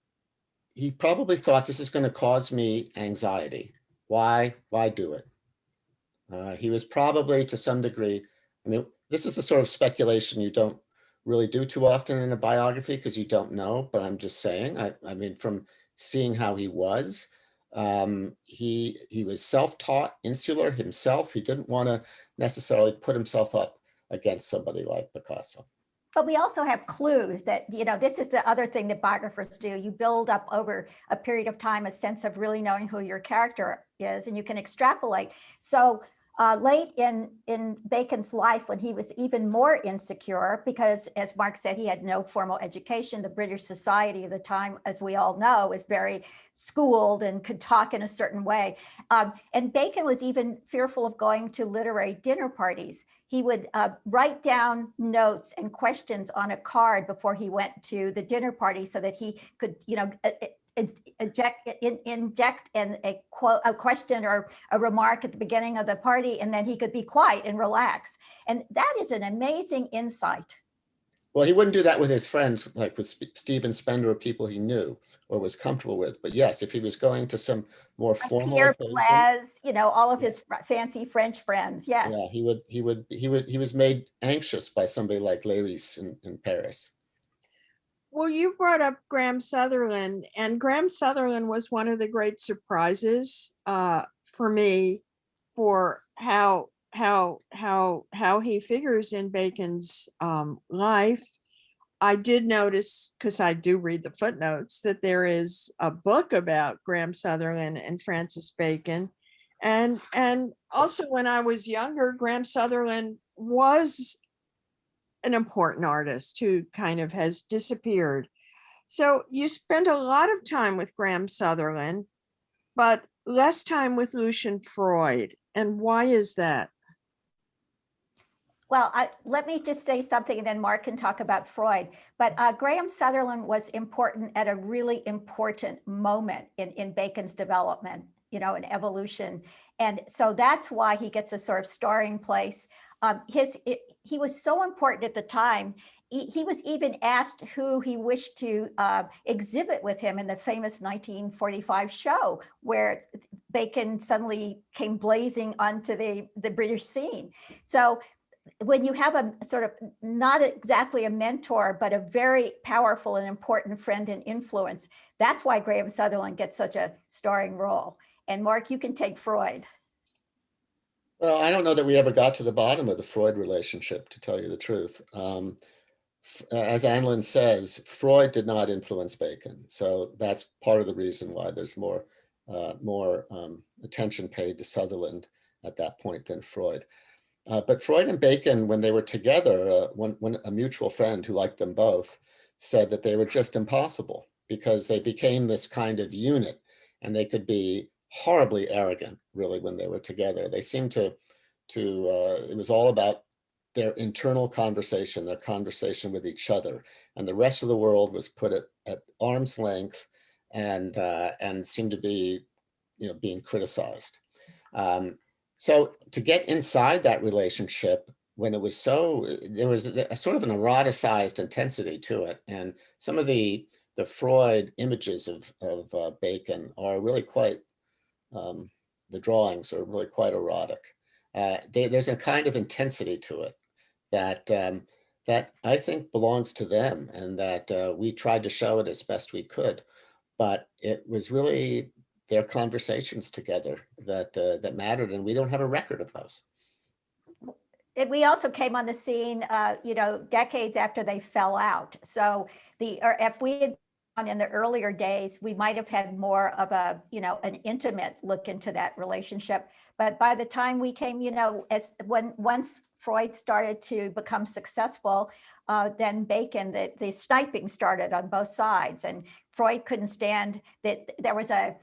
probably thought, this is going to cause me anxiety. Why do it? He was probably, to some degree, I mean, this is the sort of speculation you don't really do too often in a biography because you don't know, but I'm just saying, I mean, from seeing how he was self-taught, insular himself. He didn't want to necessarily put himself up against somebody like Picasso. But we also have clues that, this is the other thing that biographers do. You build up over a period of time a sense of really knowing who your character is, and you can extrapolate. So late in Bacon's life, when he was even more insecure, because as Mark said, he had no formal education. The British society of the time, as we all know, is very schooled and could talk in a certain way. And Bacon was even fearful of going to literary dinner parties. He would write down notes and questions on a card before he went to the dinner party so that he could, inject a question or a remark at the beginning of the party, and then he could be quiet and relax. And that is an amazing insight. Well, he wouldn't do that with his friends, like with Stephen Spender or people he knew or was comfortable with. But yes, if he was going to some more formal Pierre occasion, Blaise, all of his fancy French friends. Yes. Yeah, he was made anxious by somebody like Léris in Paris. Well, you brought up Graham Sutherland, and Graham Sutherland was one of the great surprises for me for how he figures in Bacon's life. I did notice, because I do read the footnotes, that there is a book about Graham Sutherland and Francis Bacon, And also when I was younger, Graham Sutherland was an important artist who kind of has disappeared. So you spent a lot of time with Graham Sutherland, but less time with Lucian Freud. And why is that? Well, let me just say something and then Mark can talk about Freud. But Graham Sutherland was important at a really important moment in Bacon's development, in evolution. And so that's why he gets a sort of starring place. He was so important at the time. He was even asked who he wished to exhibit with him in the famous 1945 show, where Bacon suddenly came blazing onto the British scene. So when you have a sort of not exactly a mentor, but a very powerful and important friend and influence, that's why Graham Sutherland gets such a starring role. And Mark, you can take Freud. Well, I don't know that we ever got to the bottom of the Freud relationship, to tell you the truth. As Annalyn says, Freud did not influence Bacon. So that's part of the reason why there's more attention paid to Sutherland at that point than Freud. But Freud and Bacon, when they were together, when a mutual friend who liked them both said that they were just impossible because they became this kind of unit and they could be horribly arrogant, really, when they were together. They seemed to it was all about their internal conversation, their conversation with each other. And the rest of the world was put at arm's length and seemed to be, being criticized. So to get inside that relationship, when it was there was a sort of an eroticized intensity to it. And some of the Freud images of Bacon are really quite, the drawings are really quite erotic. There's a kind of intensity to it that I think belongs to them, and that we tried to show it as best we could. But it was really their conversations together that mattered, and we don't have a record of those. We also came on the scene, decades after they fell out. So if we had gone in the earlier days, we might have had more of a, an intimate look into that relationship. But by the time we came, once Freud started to become successful, then Bacon, the sniping started on both sides, and Freud couldn't stand that there was a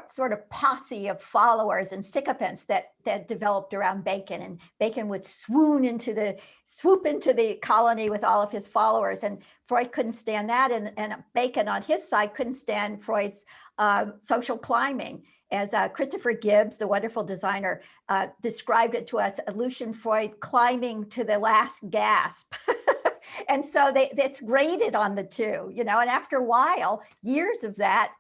sort of posse of followers and sycophants that developed around Bacon, and Bacon would swoop into the colony with all of his followers, and Freud couldn't stand that, and Bacon on his side couldn't stand Freud's social climbing. As Christopher Gibbs, the wonderful designer, described it to us, Lucian Freud climbing to the last gasp. And so it's graded on the two, and after a while, years of that,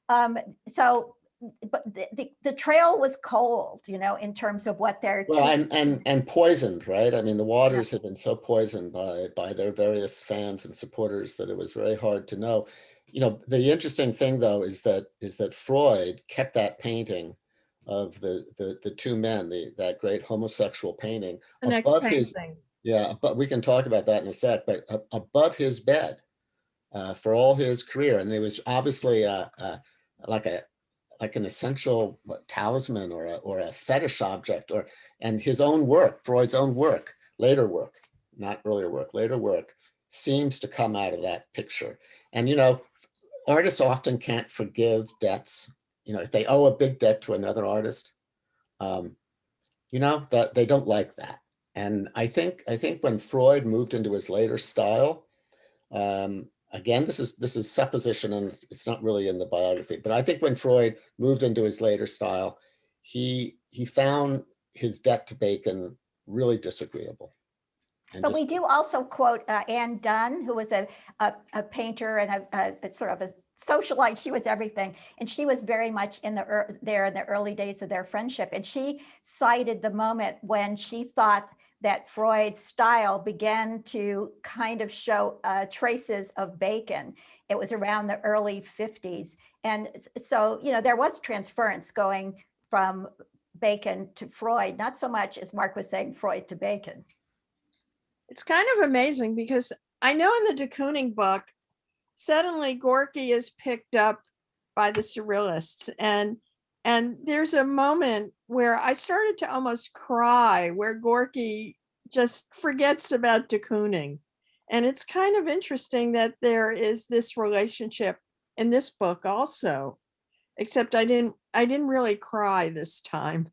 but the trail was cold, in terms of what they're and poisoned, right? I mean, the waters had been so poisoned by their various fans and supporters that it was very hard to know. The interesting thing, though, is that Freud kept that painting of the two men, that great homosexual painting, above his. Yeah, but we can talk about that in a sec. But above his bed for all his career, and there was obviously like an essential talisman or a fetish object, and his own work, Freud's own work, later work, not earlier work, later work, seems to come out of that picture. And artists often can't forgive debts. If they owe a big debt to another artist, that they don't like that. And I think when Freud moved into his later style, again, this is supposition and it's not really in the biography, but I think when Freud moved into his later style, he found his debt to Bacon really disagreeable. But we do also quote Anne Dunn, who was a painter and a sort of a socialite. She was everything, and she was very much there in the early days of their friendship. And she cited the moment when she thought that Freud's style began to kind of show traces of Bacon. It was around the early 50s. And so, there was transference going from Bacon to Freud, not so much as Mark was saying, Freud to Bacon. It's kind of amazing because I know in the de Kooning book, suddenly Gorky is picked up by the Surrealists, and And there's a moment where I started to almost cry, where Gorky just forgets about de Kooning. And it's kind of interesting that there is this relationship in this book also, except I didn't really cry this time.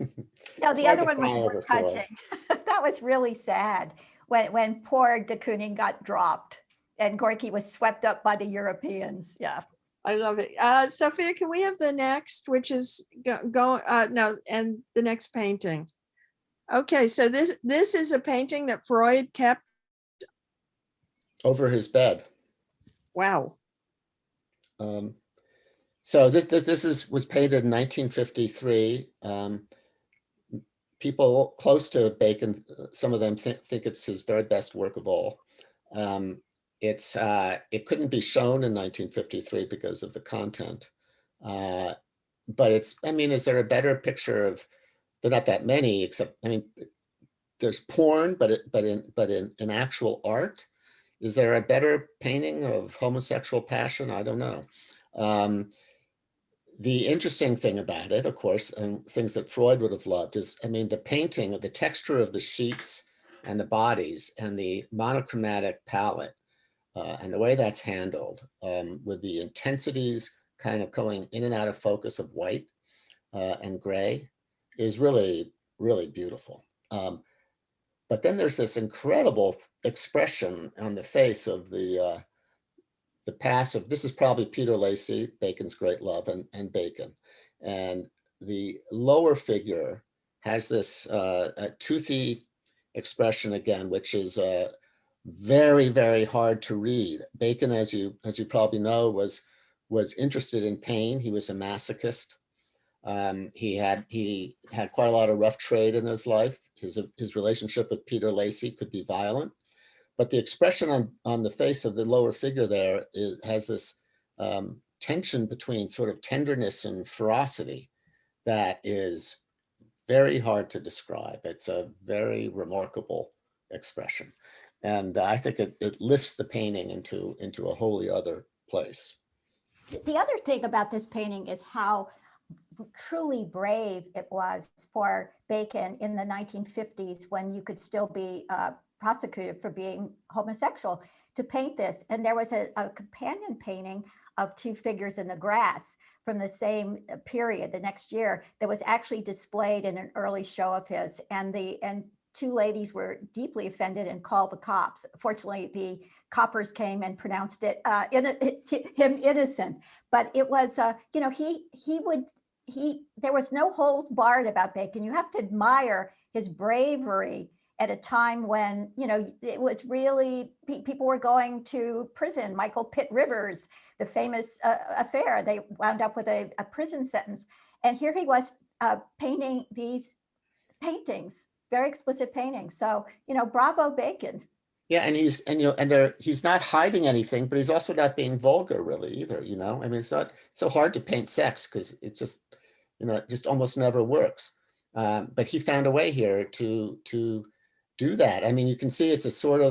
No, It's the hard other to one was cry more over Freud. touching. That was really sad when poor de Kooning got dropped and Gorky was swept up by the Europeans. Yeah. I love it. Sophia, can we have the next, which is no, and the next painting? Okay, so this is a painting that Freud kept. Over his bed. Wow. So this was painted in 1953. People close to Bacon, some of them think it's his very best work of all. It couldn't be shown in 1953 because of the content. But is there a better picture of, there are not that many, except, there's porn, but in actual art, is there a better painting of homosexual passion? I don't know. The interesting thing about it, of course, and things that Freud would have loved is, the painting, the texture of the sheets and the bodies and the monochromatic palette and the way that's handled with the intensities kind of going in and out of focus of white and gray is really, really beautiful. But then there's this incredible expression on the face of the passive. This is probably Peter Lacy, Bacon's great love, and Bacon. And the lower figure has this toothy expression again, which is very, very hard to read. Bacon, as you probably know, was interested in pain. He was a masochist. He had quite a lot of rough trade in his life. His relationship with Peter Lacy could be violent. But the expression on the face of the lower figure there has this tension between sort of tenderness and ferocity that is very hard to describe. It's a very remarkable expression. And I think it lifts the painting into a wholly other place. The other thing about this painting is how truly brave it was for Bacon in the 1950s, when you could still be prosecuted for being homosexual, to paint this. And there was a companion painting of two figures in the grass from the same period the next year that was actually displayed in an early show of his. And two ladies were deeply offended and called the cops. Fortunately, the coppers came and pronounced him innocent. But it was, there was no holds barred about Bacon. You have to admire his bravery at a time when, it was really, people were going to prison. Michael Pitt Rivers, the famous affair, they wound up with a prison sentence. And here he was painting these paintings, very explicit paintings. So, bravo, Bacon. Yeah, and he's not hiding anything, but he's also not being vulgar really either, it's not so hard to paint sex because it just almost never works. But he found a way here to do that. You can see it's a sort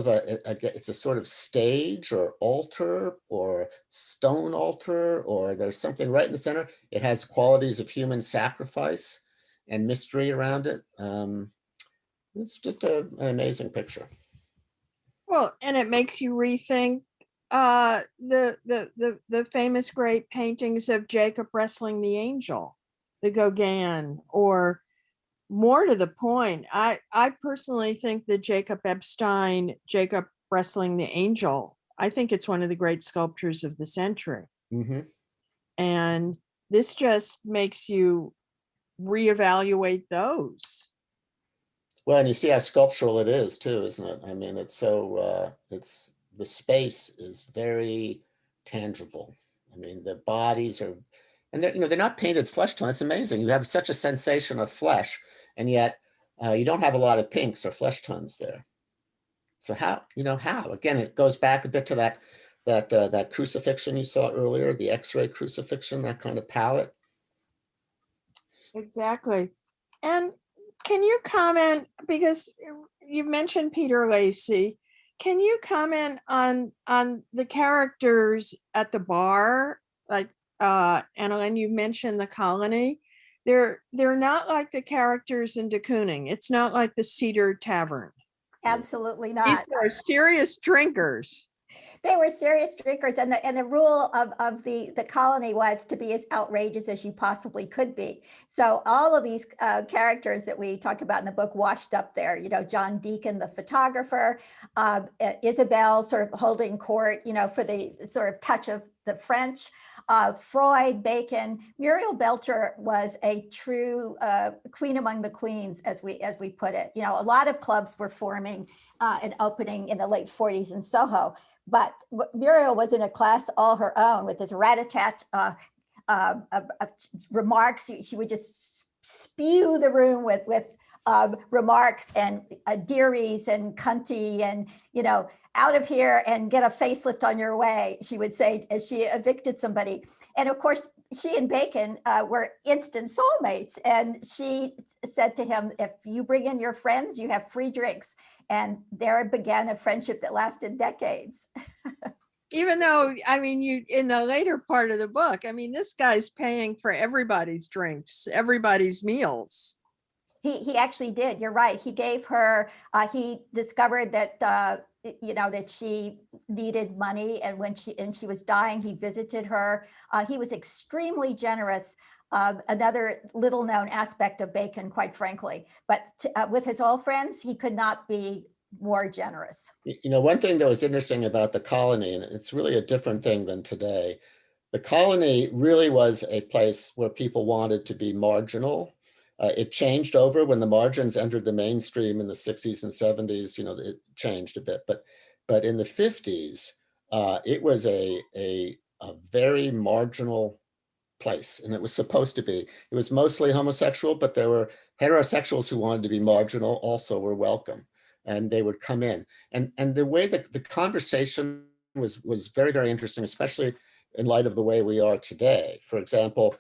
of stage or altar or stone altar, or there's something right in the center. It has qualities of human sacrifice and mystery around it. It's just an amazing picture. Well, and it makes you rethink the famous great paintings of Jacob wrestling the angel, the Gauguin, or more to the point, I personally think that Jacob wrestling the angel, I think it's one of the great sculptures of the century. Mm-hmm. And this just makes you reevaluate those. Well, and you see how sculptural it is too, isn't it? It's so, the space is very tangible. The bodies are, and they're not painted flesh tone. It's amazing. You have such a sensation of flesh, and yet you don't have a lot of pinks or flesh tones there. So how? Again, it goes back a bit to that crucifixion you saw earlier, the X-ray crucifixion, that kind of palette. Exactly. And can you comment, because you mentioned Peter Lacy, can you comment on the characters at the bar? Like Annalyn, you mentioned the colony. They're not like the characters in de Kooning. It's not like the Cedar Tavern. Absolutely These not. are serious drinkers. They were serious drinkers, and the rule of the colony was to be as outrageous as you possibly could be. So all of these characters that we talked about in the book washed up there. You know, John Deacon, the photographer, Isabel, sort of holding court, you know, for the sort of touch of the French. Freud, Bacon, Muriel Belcher was a true queen among the queens, as we put it. You know, a lot of clubs were forming and opening in the late 40s in Soho. But Muriel was in a class all her own with this rat-a-tat remarks. She would just spew the room with remarks and dearies and cunty and, you know, out of here and get a facelift on your way, she would say as she evicted somebody. And of course, she and Bacon were instant soulmates. And she said to him, if you bring in your friends, you have free drinks. And there began a friendship that lasted decades. Even though, I mean, you in the later part of the book, I mean, this guy's paying for everybody's drinks, everybody's meals. He actually did. You're right. He gave her, he discovered that, you know, that she needed money. And when she was dying, he visited her. He was extremely generous. Another little known aspect of Bacon, quite frankly, but with his old friends, he could not be more generous. You know, one thing that was interesting about the colony, and it's really a different thing than today, the colony really was a place where people wanted to be marginal. It changed over when the margins entered the mainstream in the 60s and 70s. You know, it changed a bit, but in the 50s, it was a very marginal place, and it was supposed to be. It was mostly homosexual, but there were heterosexuals who wanted to be marginal also were welcome, and they would come in. And the way that the conversation was very, very interesting, especially in light of the way we are today. For example,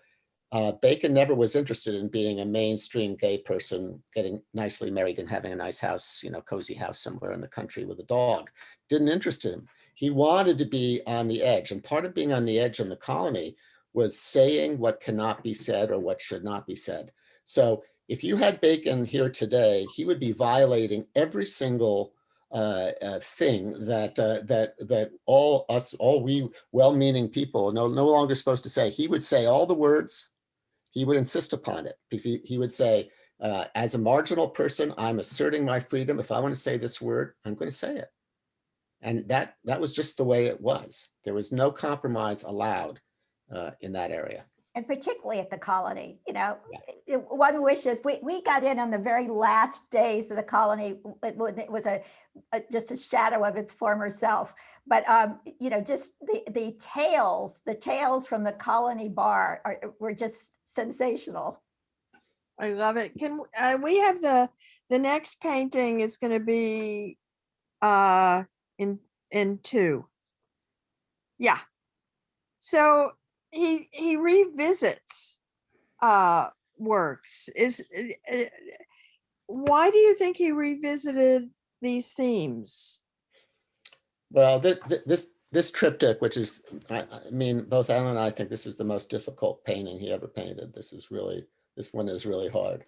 Bacon never was interested in being a mainstream gay person, getting nicely married and having a nice house, you know, cozy house somewhere in the country with a dog. Didn't interest him. He wanted to be on the edge. And part of being on the edge in the colony was saying what cannot be said or what should not be said. So if you had Bacon here today, he would be violating every single thing that all we well-meaning people no longer supposed to say. He would say all the words. He would insist upon it because he would say, as a marginal person, I'm asserting my freedom. If I want to say this word, I'm going to say it. And that was just the way it was. There was no compromise allowed in that area. And particularly at the colony, you know, yeah. One wishes we got in on the very last days of the colony. It was just a shadow of its former self. But you know, just the tales from the colony bar were just sensational. I love it. Can we have the next painting is going to be in 2. Yeah. So he revisits works. Why do you think he revisited these themes? Well, this triptych, which is, I mean, both Alan and I think this is the most difficult painting he ever painted. This one is really hard.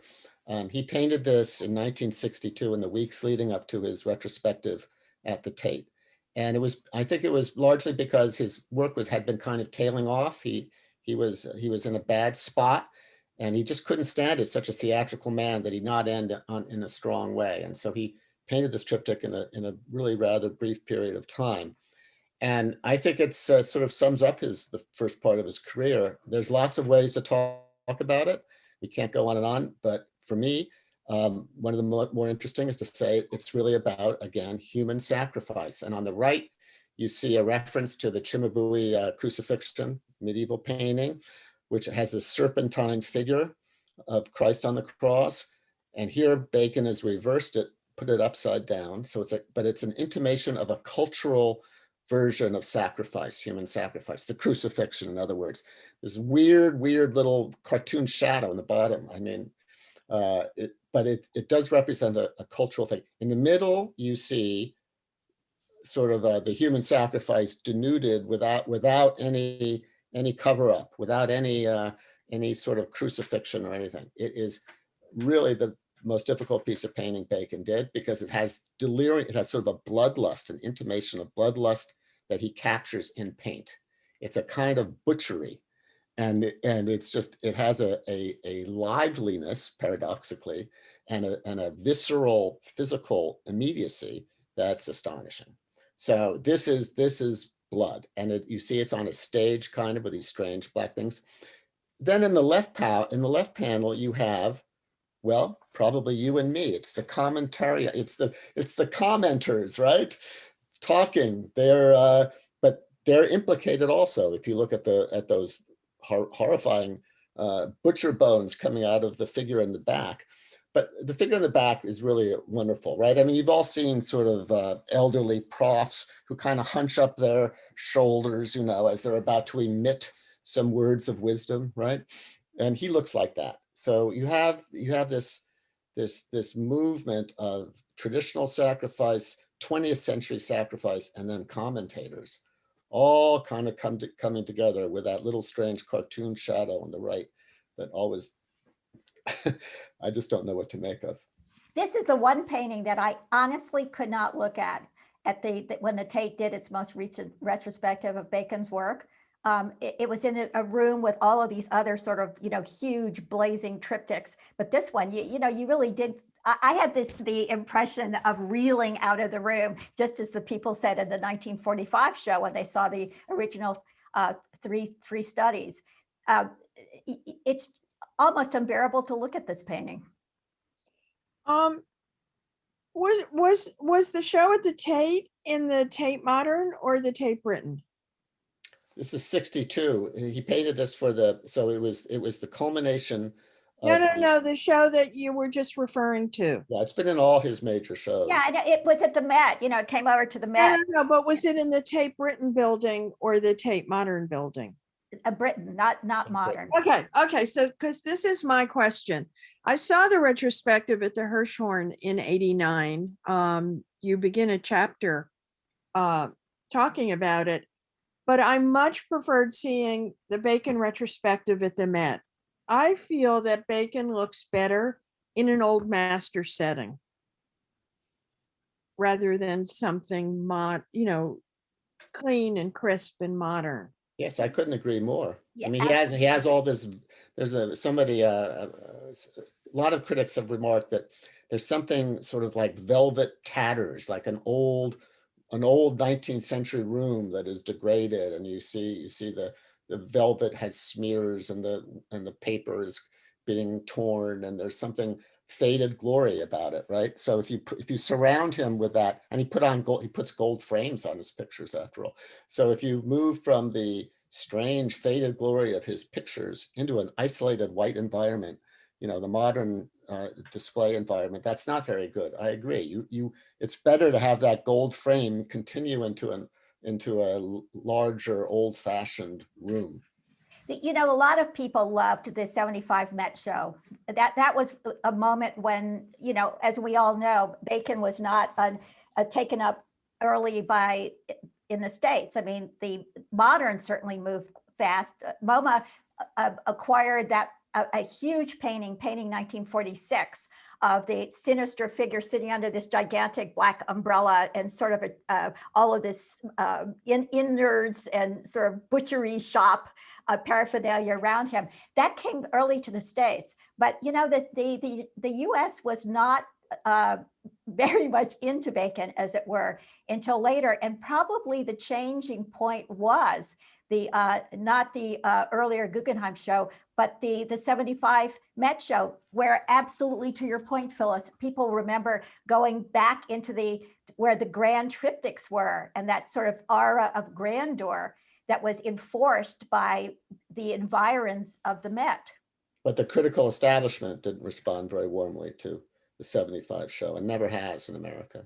He painted this in 1962 in the weeks leading up to his retrospective at the Tate. And I think it was largely because his work had been kind of tailing off. He was in a bad spot, and he just couldn't stand it. Such a theatrical man that he'd not end in a strong way. And so he painted this triptych in a really rather brief period of time. And I think it's sort of sums up the first part of his career. There's lots of ways to talk about it. We can't go on and on, but for me, one of the more interesting is to say it's really about, again, human sacrifice. And on the right, you see a reference to the Cimabue crucifixion, medieval painting, which has a serpentine figure of Christ on the cross. And here Bacon has reversed it, put it upside down. So but it's an intimation of a cultural version of sacrifice, human sacrifice, the crucifixion, in other words. This weird little cartoon shadow in the bottom. I mean, but it does represent a cultural thing. In the middle, you see sort of the human sacrifice denuded without any any cover up, without any sort of crucifixion or anything. It is really the most difficult piece of painting Bacon did, because it has delirium, it has sort of a bloodlust, an intimation of bloodlust that he captures in paint. It's a kind of butchery. And it's just, it has a liveliness, paradoxically, and a visceral physical immediacy that's astonishing. So this is blood, and you see it's on a stage kind of with these strange black things. Then in the left panel you have, well, probably you and me. It's the commentary. It's the commenters, right? Talking. But they're implicated also. If you look at those horrifying butcher bones coming out of the figure in the back. But the figure in the back is really wonderful, right? I mean, you've all seen sort of elderly profs who kind of hunch up their shoulders, you know, as they're about to emit some words of wisdom, right? And he looks like that. So you have this movement of traditional sacrifice, 20th century sacrifice, and then commentators, all kind of coming together with that little strange cartoon shadow on the right that always, I just don't know what to make of. This is the one painting that I honestly could not look at when the Tate did its most recent retrospective of Bacon's work. It was in a room with all of these other sort of, you know, huge blazing triptychs. But this one, you know, you really did. I had the impression of reeling out of the room, just as the people said in the 1945 show when they saw the original three studies. It's almost unbearable to look at this painting. Was the show at the Tate in the Tate Modern or the Tate Britain? This is 62. He painted this for so it was the culmination. No, the show that you were just referring to. Yeah, it's been in all his major shows. Yeah, it was at the Met, you know, it came over to the Met. No, but was it in the Tate Britain building or the Tate Modern building? Britain, not modern. Okay. So, because this is my question. I saw the retrospective at the Hirshhorn in '89. You begin a chapter talking about it, but I much preferred seeing the Bacon retrospective at the Met. I feel that Bacon looks better in an old master setting rather than something clean and crisp and modern. Yes, I couldn't agree more. Yeah, I mean, he has all this. There's a lot of critics have remarked that there's something sort of like velvet tatters, like an old 19th century room that is degraded, and you see the velvet has smears and the paper is being torn, and there's something faded glory about it, right? So if you surround him with that, and he puts gold frames on his pictures after all. So if you move from the strange faded glory of his pictures into an isolated white environment, you know, the modern display environment, that's not very good. I agree. It's better to have that gold frame continue into a larger old-fashioned room. You know, a lot of people loved the 75 Met show. That was a moment when, you know, as we all know, Bacon was not taken up early in the States. I mean, the modern certainly moved fast. MoMA acquired a huge painting 1946, of the sinister figure sitting under this gigantic black umbrella and sort of all of this innards and sort of butchery shop paraphernalia around him. That came early to the States, but you know that the U.S. was not very much into Bacon, as it were, until later, and probably the changing point was not the earlier Guggenheim show, but the 75 Met show, where absolutely, to your point, Phyllis, people remember going back into where the grand triptychs were, and that sort of aura of grandeur that was enforced by the environs of the Met. But the critical establishment didn't respond very warmly to the 75 show, and never has in America.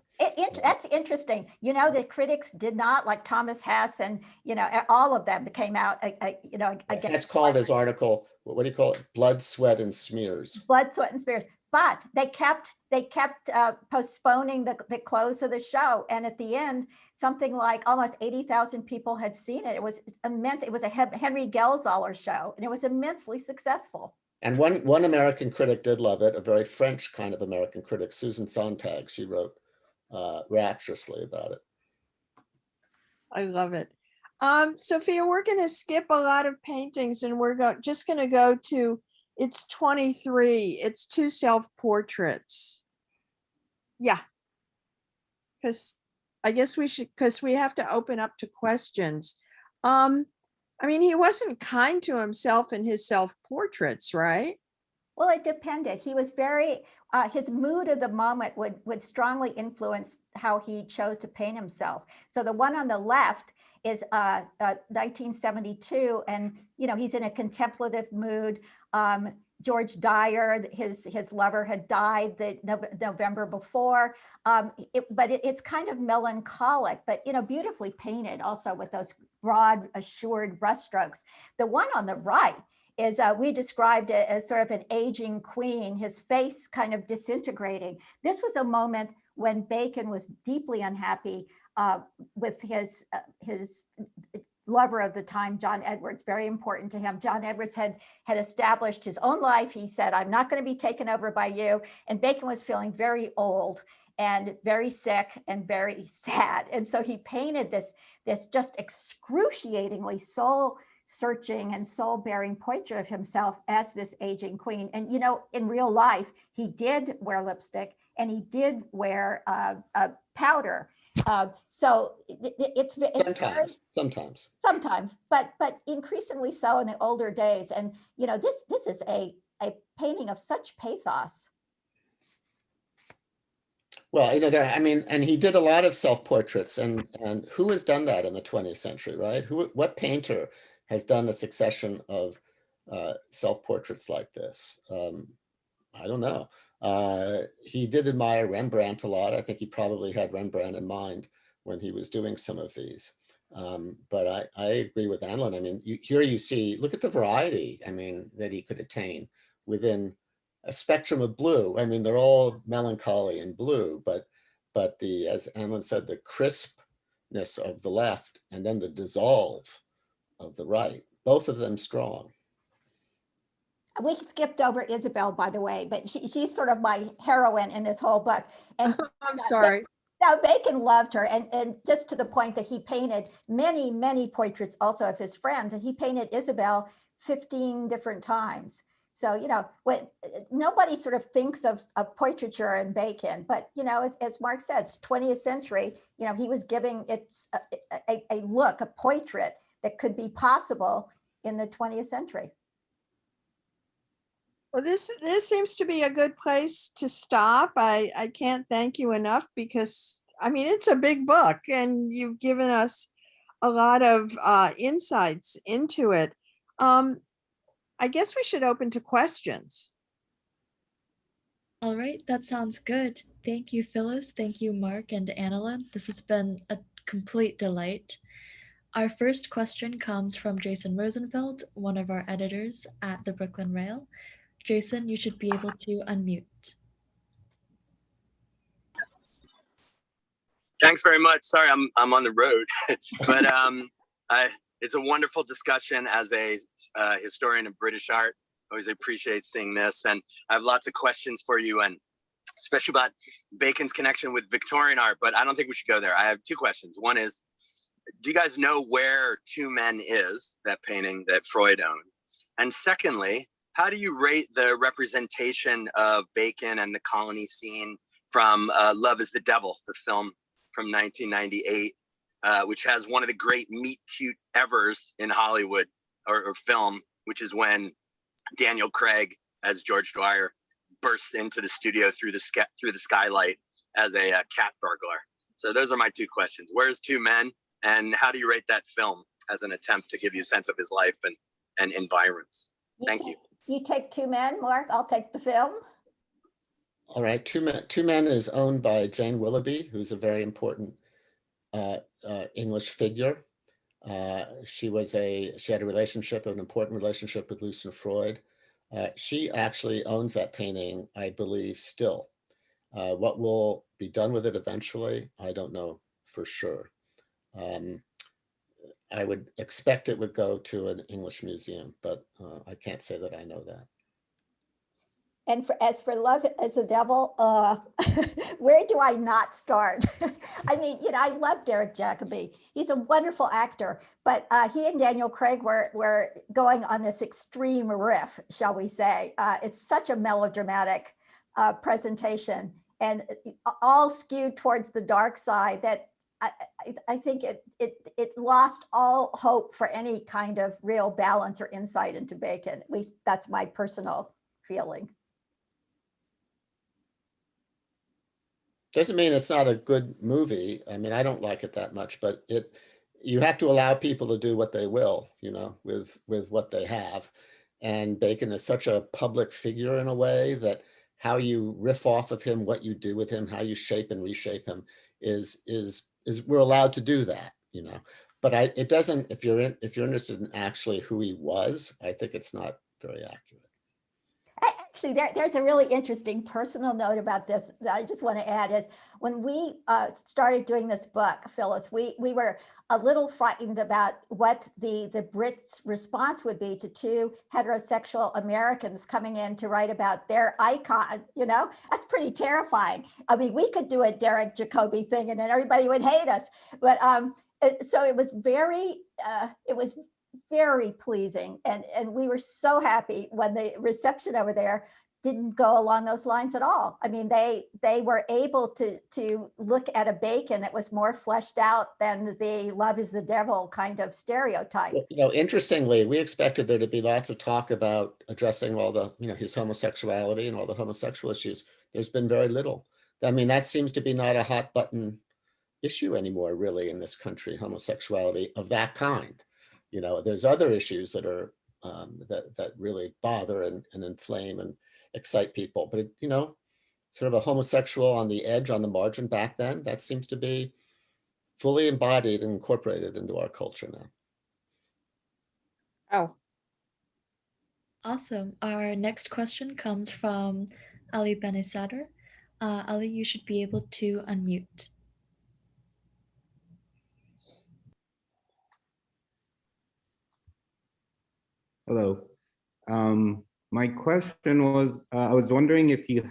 That's interesting. You know, the critics did not, like Thomas Hess and, you know, all of them came out, against. Hess called his article, what do you call it? Blood, Sweat, and Smears. Blood, Sweat, and Smears. but they kept postponing the close of the show. And at the end, something like almost 80,000 people had seen it. It was immense. It was a Henry Geldzahler show, and it was immensely successful. And one American critic did love it, a very French kind of American critic, Susan Sontag. She wrote rapturously about it. I love it. Sophia, we're going to skip a lot of paintings, and we're just going to go to, it's 23. It's 2 self-portraits. Yeah. Because I guess we should, because we have to open up to questions. I mean, he wasn't kind to himself in his self-portraits, right? Well, it depended. He was very, his mood of the moment would strongly influence how he chose to paint himself. So the one on the left is 1972, and he's in a contemplative mood. George Dyer, his lover, had died the November before, but it's kind of melancholic, but beautifully painted, also with those broad, assured brushstrokes. The one on the right is we described it as sort of an aging queen, his face kind of disintegrating. This was a moment when Bacon was deeply unhappy with his lover of the time, John Edwards, very important to him. John Edwards had established his own life. He said, I'm not going to be taken over by you. And Bacon was feeling very old and very sick and very sad. And so he painted this just excruciatingly soul-searching and soul-bearing portrait of himself as this aging queen. And, in real life, he did wear lipstick and he did wear powder. So it's sometimes, but increasingly so in the older days. And this is a painting of such pathos. Well, and he did a lot of self-portraits, and who has done that in the 20th century, right? What painter has done a succession of self-portraits like this? I don't know. He did admire Rembrandt a lot. I think he probably had Rembrandt in mind when he was doing some of these. But I agree with Annalyn. I mean, here you see, look at the variety, that he could attain within a spectrum of blue. I mean, they're all melancholy and blue, but as Annalyn said, the crispness of the left and then the dissolve of the right, both of them strong. We skipped over Isabel, by the way, but she's sort of my heroine in this whole book. And I'm sorry. Now, Bacon loved her, and just to the point that he painted many, many portraits also of his friends, and he painted Isabel 15 different times. So, nobody sort of thinks of portraiture in Bacon, but, as Mark said, 20th century, he was giving it a look, a portrait that could be possible in the 20th century. Well, this seems to be a good place to stop. I can't thank you enough because, it's a big book and you've given us a lot of insights into it. I guess we should open to questions. All right, that sounds good. Thank you, Phyllis. Thank you, Mark and Annalyn. This has been a complete delight. Our first question comes from Jason Rosenfeld, one of our editors at the Brooklyn Rail. Jason, you should be able to unmute. Thanks very much. Sorry, I'm on the road, but it's a wonderful discussion. As a historian of British art, I always appreciate seeing this, and I have lots of questions for you, and especially about Bacon's connection with Victorian art. But I don't think we should go there. I have 2 questions. One is, do you guys know where Two Men is, that painting that Freud owned? And secondly, how do you rate the representation of Bacon and the colony scene from Love is the Devil, the film from 1998, which has one of the great meet cute evers in Hollywood or film, which is when Daniel Craig as George Dwyer bursts into the studio through the skylight as a cat burglar. So those are my 2 questions. Where's Two Men, and how do you rate that film as an attempt to give you a sense of his life and environs? Thank you. You take Two Men, Mark. I'll take the film. All right, Two Men is owned by Jane Willoughby, who's a very important English figure. She had an important relationship with Lucian Freud. She actually owns that painting, I believe, still. What will be done with it eventually, I don't know for sure. I would expect it would go to an English museum, but I can't say that I know that. And as for Love as the Devil, where do I not start? I mean, I love Derek Jacobi. He's a wonderful actor, but he and Daniel Craig were going on this extreme riff, shall we say. It's such a melodramatic presentation and all skewed towards the dark side that I think it lost all hope for any kind of real balance or insight into Bacon. At least that's my personal feeling. Doesn't mean it's not a good movie. I mean, I don't like it that much, but you have to allow people to do what they will, with what they have. And Bacon is such a public figure in a way that how you riff off of him, what you do with him, how you shape and reshape him is we're allowed to do that, But it doesn't. If you're interested in actually who he was, I think it's not very accurate. Actually, there's a really interesting personal note about this that I just want to add is when we started doing this book, Phyllis, we were a little frightened about what the Brits' response would be to two heterosexual Americans coming in to write about their icon. That's pretty terrifying. I mean, we could do a Derek Jacobi thing and then everybody would hate us. But so it was very pleasing. And we were so happy when the reception over there didn't go along those lines at all. I mean, they were able to look at a Bacon that was more fleshed out than the Love is the Devil kind of stereotype. Interestingly, we expected there to be lots of talk about addressing all the, his homosexuality and all the homosexual issues. There's been very little. I mean, that seems to be not a hot button issue anymore, really, in this country, homosexuality of that kind. There's other issues that are that really bother and inflame and excite people. But sort of a homosexual on the edge, on the margin back then, that seems to be fully embodied and incorporated into our culture now. Oh, Awesome. Our next question comes from Ali Benisadr. Ali, you should be able to unmute. Hello. My question was, I was wondering if you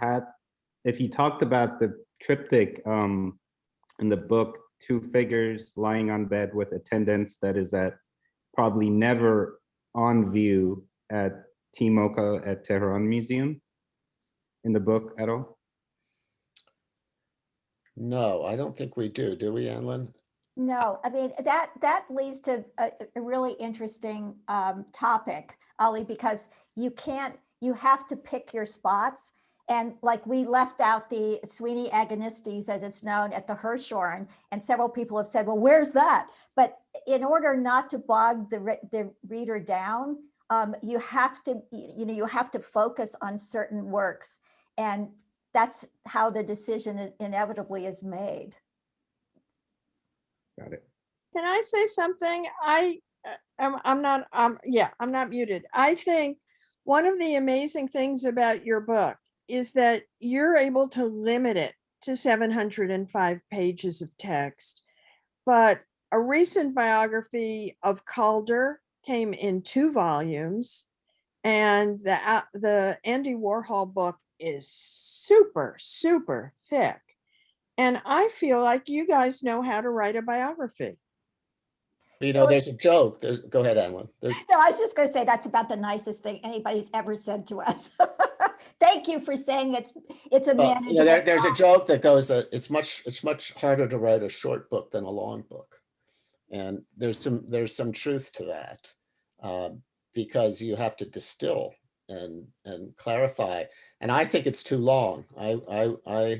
talked about the triptych in the book, two figures lying on bed with attendants that is probably never on view at TMOCA at Tehran Museum in the book at all? No, I don't think we do. Do we, Annalyn? No, I mean, that leads to a really interesting topic, Ali, because you have to pick your spots. And like we left out the Sweeney Agonistes, as it's known, at the Hirshhorn, and several people have said, well, where's that? But in order not to bog the reader down, you have to focus on certain works. And that's how the decision inevitably is made. Got it. can I say something? I'm not muted. I think one of the amazing things about your book is that you're able to limit it to 705 pages of text. But a recent biography of Calder came in 2 volumes, and the Andy Warhol book is super, super thick. And I feel like you guys know how to write a biography. There's a joke. Go ahead, Annalyn. No, I was just going to say that's about the nicest thing anybody's ever said to us. Thank you for saying it's a manageable. There's a joke that goes that it's much harder to write a short book than a long book, and there's some truth to that, because you have to distill and clarify. And I think it's too long. I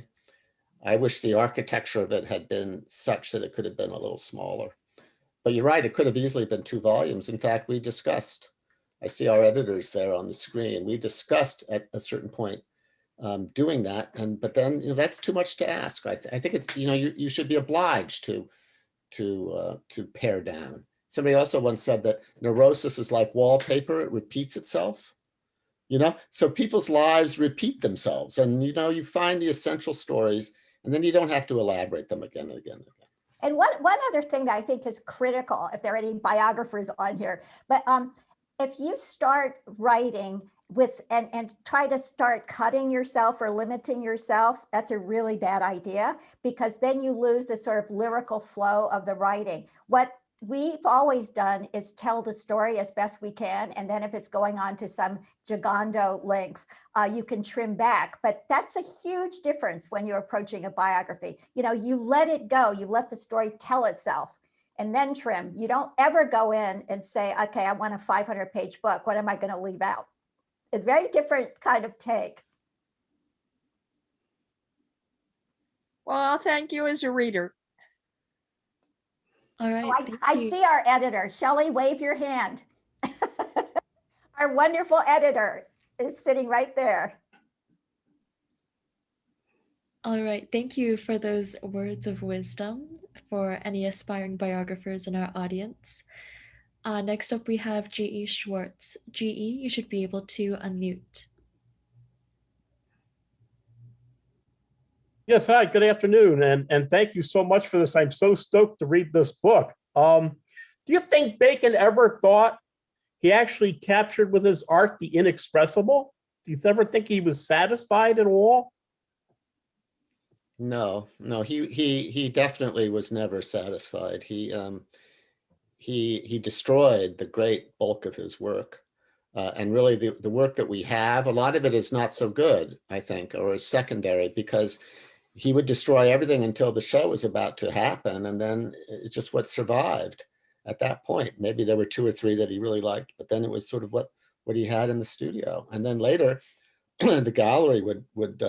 wish the architecture of it had been such that it could have been a little smaller. But you're right, it could have easily been 2 volumes. In fact, we discussed, I see our editors there on the screen, we discussed at a certain point doing that. But then, that's too much to ask. I think it's, you should be obliged to pare down. Somebody also once said that neurosis is like wallpaper, it repeats itself. So people's lives repeat themselves, and you find the essential stories, and then you don't have to elaborate them again and again and again. And one other thing that I think is critical, if there are any biographers on here, but if you start writing with and try to start cutting yourself or limiting yourself, that's a really bad idea, because then you lose the sort of lyrical flow of the writing. What we've always done is tell the story as best we can, and then if it's going on to some gigando length, you can trim back. But that's a huge difference when you're approaching a biography. You let it go, you let the story tell itself, and then trim. You don't ever go in and say, okay, I want a 500-page book, what am I going to leave out? A very different kind of take. Well, thank you as a reader. All right. Oh, I see our editor. Shelley, wave your hand. Our wonderful editor is sitting right there. All right. Thank you for those words of wisdom for any aspiring biographers in our audience. Next up, we have G.E. Schwartz. G.E., you should be able to unmute. Yes, hi, good afternoon, and thank you so much for this. I'm so stoked to read this book. Do you think Bacon ever thought he actually captured with his art the inexpressible? Do you ever think he was satisfied at all? No, he definitely was never satisfied. He destroyed the great bulk of his work. And really the work that we have, a lot of it is not so good, I think, or is secondary, because he would destroy everything until the show was about to happen. And then it's just what survived at that point. Maybe there were 2 or 3 that he really liked, but then it was sort of what he had in the studio. And then later, the gallery would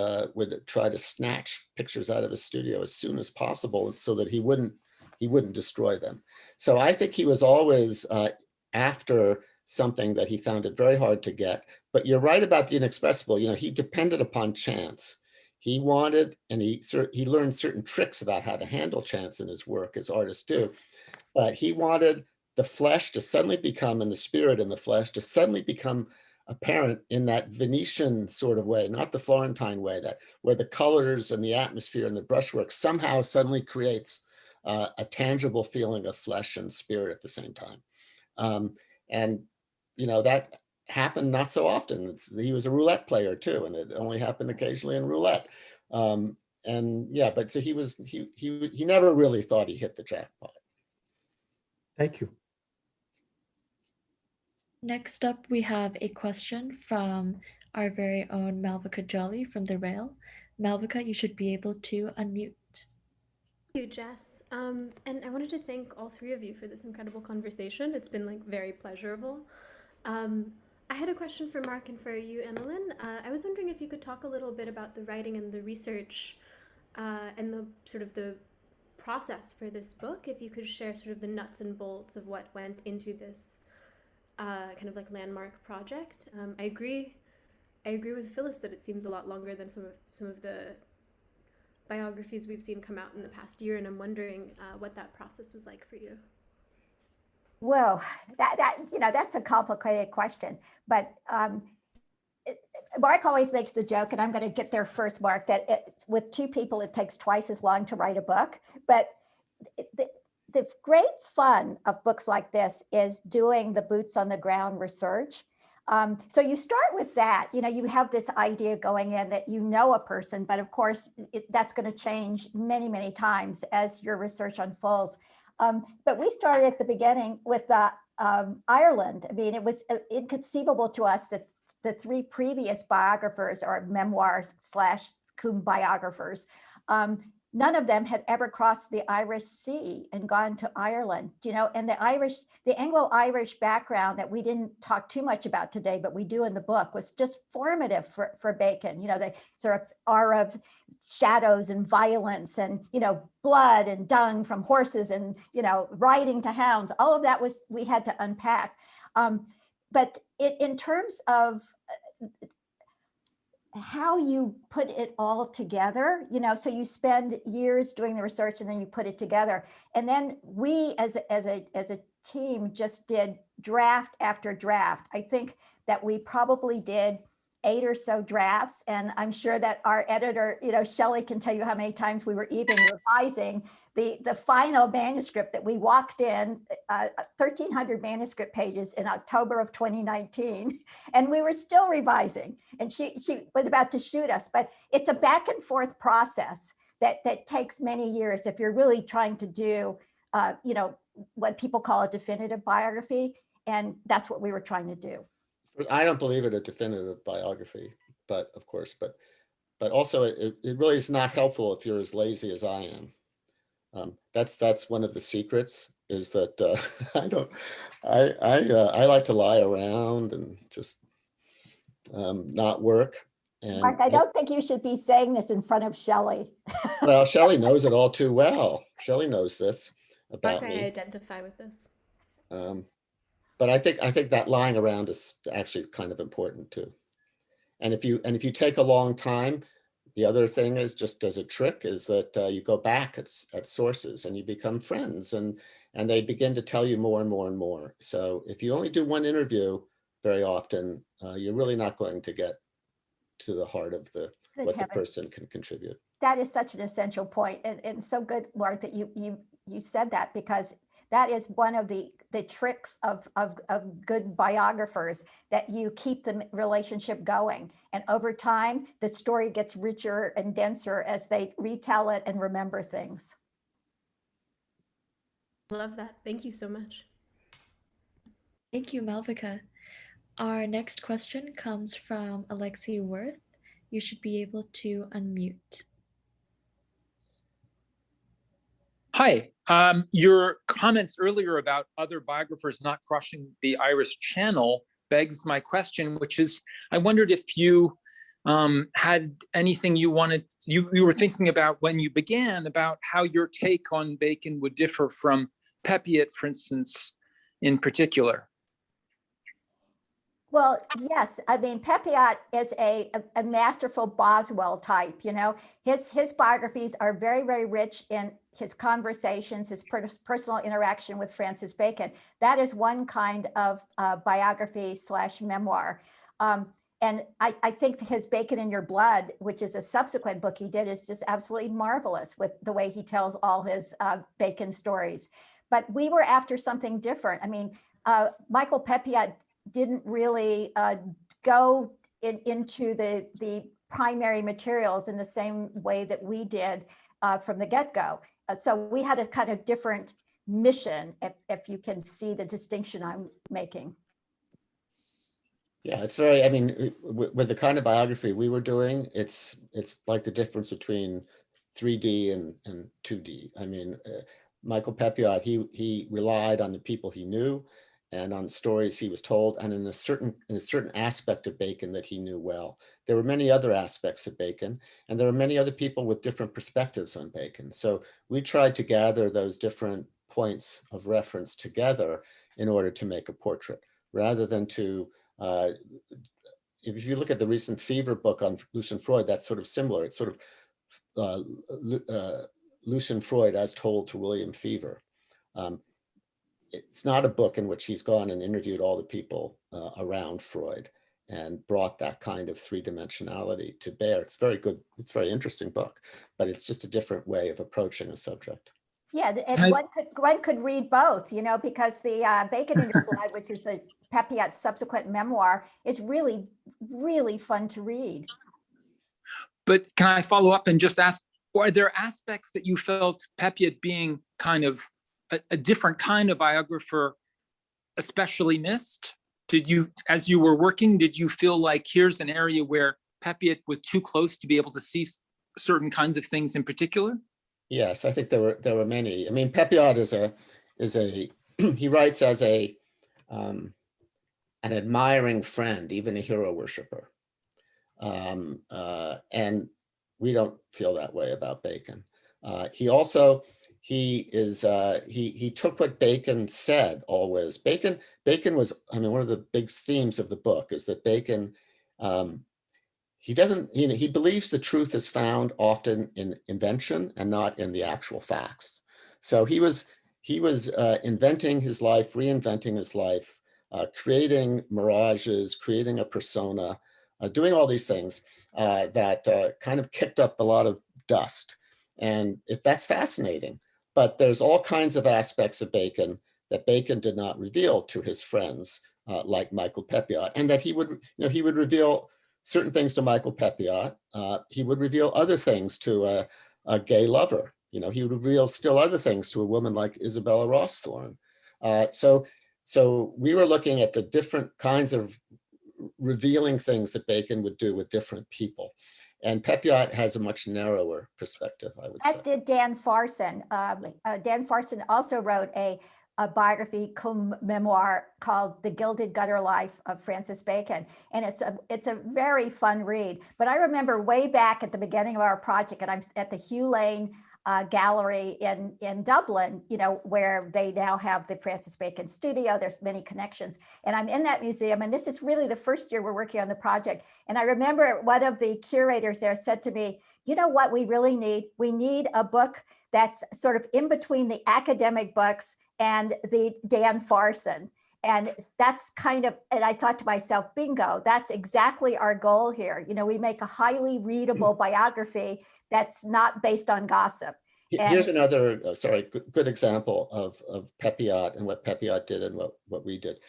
try to snatch pictures out of his studio as soon as possible so that he wouldn't destroy them. So I think he was always after something that he found it very hard to get. But you're right about the inexpressible. He depended upon chance. He wanted, and he learned certain tricks about how to handle chance in his work, as artists do. But he wanted the flesh to suddenly become, and the spirit in the flesh to suddenly become apparent in that Venetian sort of way, not the Florentine way, that where the colors and the atmosphere and the brushwork somehow suddenly creates a tangible feeling of flesh and spirit at the same time. And that happened not so often. He was a roulette player too, and it only happened occasionally in roulette. And yeah, but so he never really thought he hit the jackpot. Thank you. Next up, we have a question from our very own Malvika Jolly from the Rail. Malvika, you should be able to unmute. Thank you, Jess. And I wanted to thank all 3 of you for this incredible conversation. It's been very pleasurable. I had a question for Mark and for you, Annalyn. I was wondering if you could talk a little bit about the writing and the research and the sort of the process for this book. If you could share sort of the nuts and bolts of what went into this kind of landmark project. I agree with Phyllis that it seems a lot longer than some of the biographies we've seen come out in the past year, and I'm wondering what that process was like for you. Well, that's a complicated question, but Mark always makes the joke, and I'm going to get there first, Mark, that with 2 people, it takes twice as long to write a book. But the great fun of books like this is doing the boots on the ground research. So you start with that, you have this idea going in that a person, but of course that's going to change many, many times as your research unfolds. But we started at the beginning with Ireland. I mean, it was inconceivable to us that the 3 previous biographers or memoir/cum biographers, none of them had ever crossed the Irish Sea and gone to Ireland, and the Anglo-Irish background that we didn't talk too much about today, but we do in the book, was just formative for Bacon. The sort of aura of shadows and violence and, blood and dung from horses and, riding to hounds, all of that we had to unpack. But in terms of how you put it all together, so you spend years doing the research and then you put it together. And then we as a team just did draft after draft. I think that we probably did 8 or so drafts. And I'm sure that our editor, Shelley can tell you how many times we were even revising the final manuscript that we walked in, 1,300 manuscript pages in October of 2019. And we were still revising. And she was about to shoot us. But it's a back and forth process that takes many years if you're really trying to do, what people call a definitive biography. And that's what we were trying to do. I don't believe it a definitive biography, but of course, but also it really is not helpful if you're as lazy as I am. That's one of the secrets, is that I like to lie around and just not work. And Mark, I don't think you should be saying this in front of Shelley. Well, Shelley knows it all too well. Shelley knows this about Mark, I me. identify with this. But I think that lying around is actually kind of important too. And if you take a long time, the other thing is, just as a trick, is that you go back at sources and you become friends, and they begin to tell you more and more and more. So if you only do one interview very often, you're really not going to get to the heart of what the person can contribute. That is such an essential point, and so good, Mark, that you said that, because that is one of the tricks of good biographers, that you keep the relationship going. And over time, the story gets richer and denser as they retell it and remember things. Love that. Thank you so much. Thank you, Malvika. Our next question comes from Alexi Worth. You should be able to unmute. Hi. Your comments earlier about other biographers not crossing the Irish Channel begs my question, which is, I wondered if you had anything you were thinking about when you began, about how your take on Bacon would differ from Peppiatt, for instance, in particular. Well, yes. I mean, Peppiatt is a masterful Boswell type. His biographies are very, very rich in his conversations, his personal interaction with Francis Bacon. That is one kind of biography / memoir. And I think his Bacon in Your Blood, which is a subsequent book he did, is just absolutely marvelous with the way he tells all his Bacon stories. But we were after something different. I mean, Michael Peppiatt didn't really go into the primary materials in the same way that we did from the get-go. So we had a kind of different mission, if you can see the distinction I'm making. Yeah, it's very, I mean, with the kind of biography we were doing, it's like the difference between 3D and 2D. I mean, Michael Peppiatt, he relied on the people he knew and on stories he was told, and in a certain aspect of Bacon that he knew well. There were many other aspects of Bacon, and there were many other people with different perspectives on Bacon. So we tried to gather those different points of reference together in order to make a portrait, rather than to, if you look at the recent Fever book on Lucian Freud, that's sort of similar. It's sort of Lucian Freud as told to William Fever. It's not a book in which he's gone and interviewed all the people around Freud and brought that kind of three-dimensionality to bear. It's very good. It's a very interesting book, but it's just a different way of approaching a subject. Yeah, and one could read both, because the Bacon in Your Blood, which is the Peppiatt's subsequent memoir, is really, really fun to read. But can I follow up and just ask, are there aspects that you felt Peppiatt, being kind of a different kind of biographer, especially missed? Did you, as you were working, did you feel like here's an area where Peppiatt was too close to be able to see certain kinds of things in particular? Yes, I think there were many. I mean, Peppiatt is a he writes as an admiring friend, even a hero worshiper, and we don't feel that way about Bacon. He took what Bacon said always. Bacon was, I mean, one of the big themes of the book is that Bacon, he believes the truth is found often in invention and not in the actual facts. So he was inventing his life, reinventing his life, creating mirages, creating a persona, doing all these things that kind of kicked up a lot of dust. And that's fascinating. But there's all kinds of aspects of Bacon that Bacon did not reveal to his friends, like Michael Pepiot, and that he would reveal certain things to Michael Pepiot. He would reveal other things to a gay lover. He would reveal still other things to a woman like Isabella Rawsthorne. So we were looking at the different kinds of revealing things that Bacon would do with different people. And Pepiot has a much narrower perspective, I would say. That did Dan Farson. Dan Farson also wrote a biography cum memoir called The Gilded Gutter Life of Francis Bacon. And it's a very fun read. But I remember way back at the beginning of our project, and I'm at the Hugh Lane gallery in Dublin, where they now have the Francis Bacon studio. There's many connections. And I'm in that museum. And this is really the first year we're working on the project. And I remember one of the curators there said to me, you know what we really need? We need a book that's sort of in between the academic books and the Dan Farson. And that's kind of, and I thought to myself, bingo, that's exactly our goal here. We make a highly readable biography that's not based on gossip. Here's another, good example of Pepiot and what Pepiot did and what we did.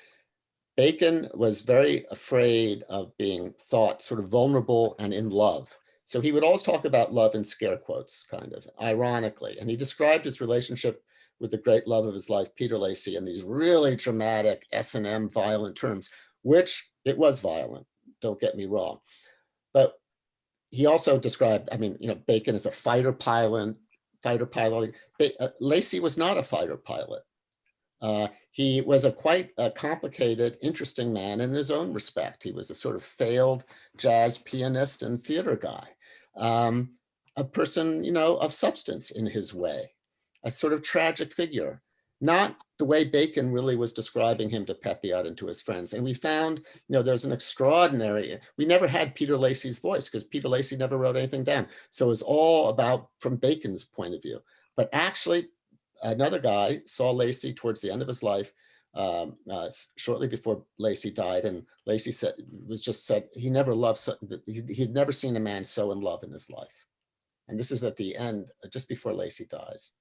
Bacon was very afraid of being thought sort of vulnerable and in love. So he would always talk about love in scare quotes, kind of ironically. And he described his relationship with the great love of his life, Peter Lacy, in these really dramatic S&M violent terms, which it was violent, don't get me wrong. But he also described, Bacon as a fighter pilot. Lacy was not a fighter pilot. He was a quite complicated, interesting man in his own respect. He was a sort of failed jazz pianist and theater guy, a person, of substance in his way, a sort of tragic figure, not the way Bacon really was describing him to Pepiot and to his friends. And we found, there's an extraordinary, we never had Peter Lacy's voice because Peter Lacy never wrote anything down. So it was all about from Bacon's point of view. But actually, another guy saw Lacy towards the end of his life, shortly before Lacy died, and Lacy said he never loved, he'd never seen a man so in love in his life. And this is at the end, just before Lacy dies.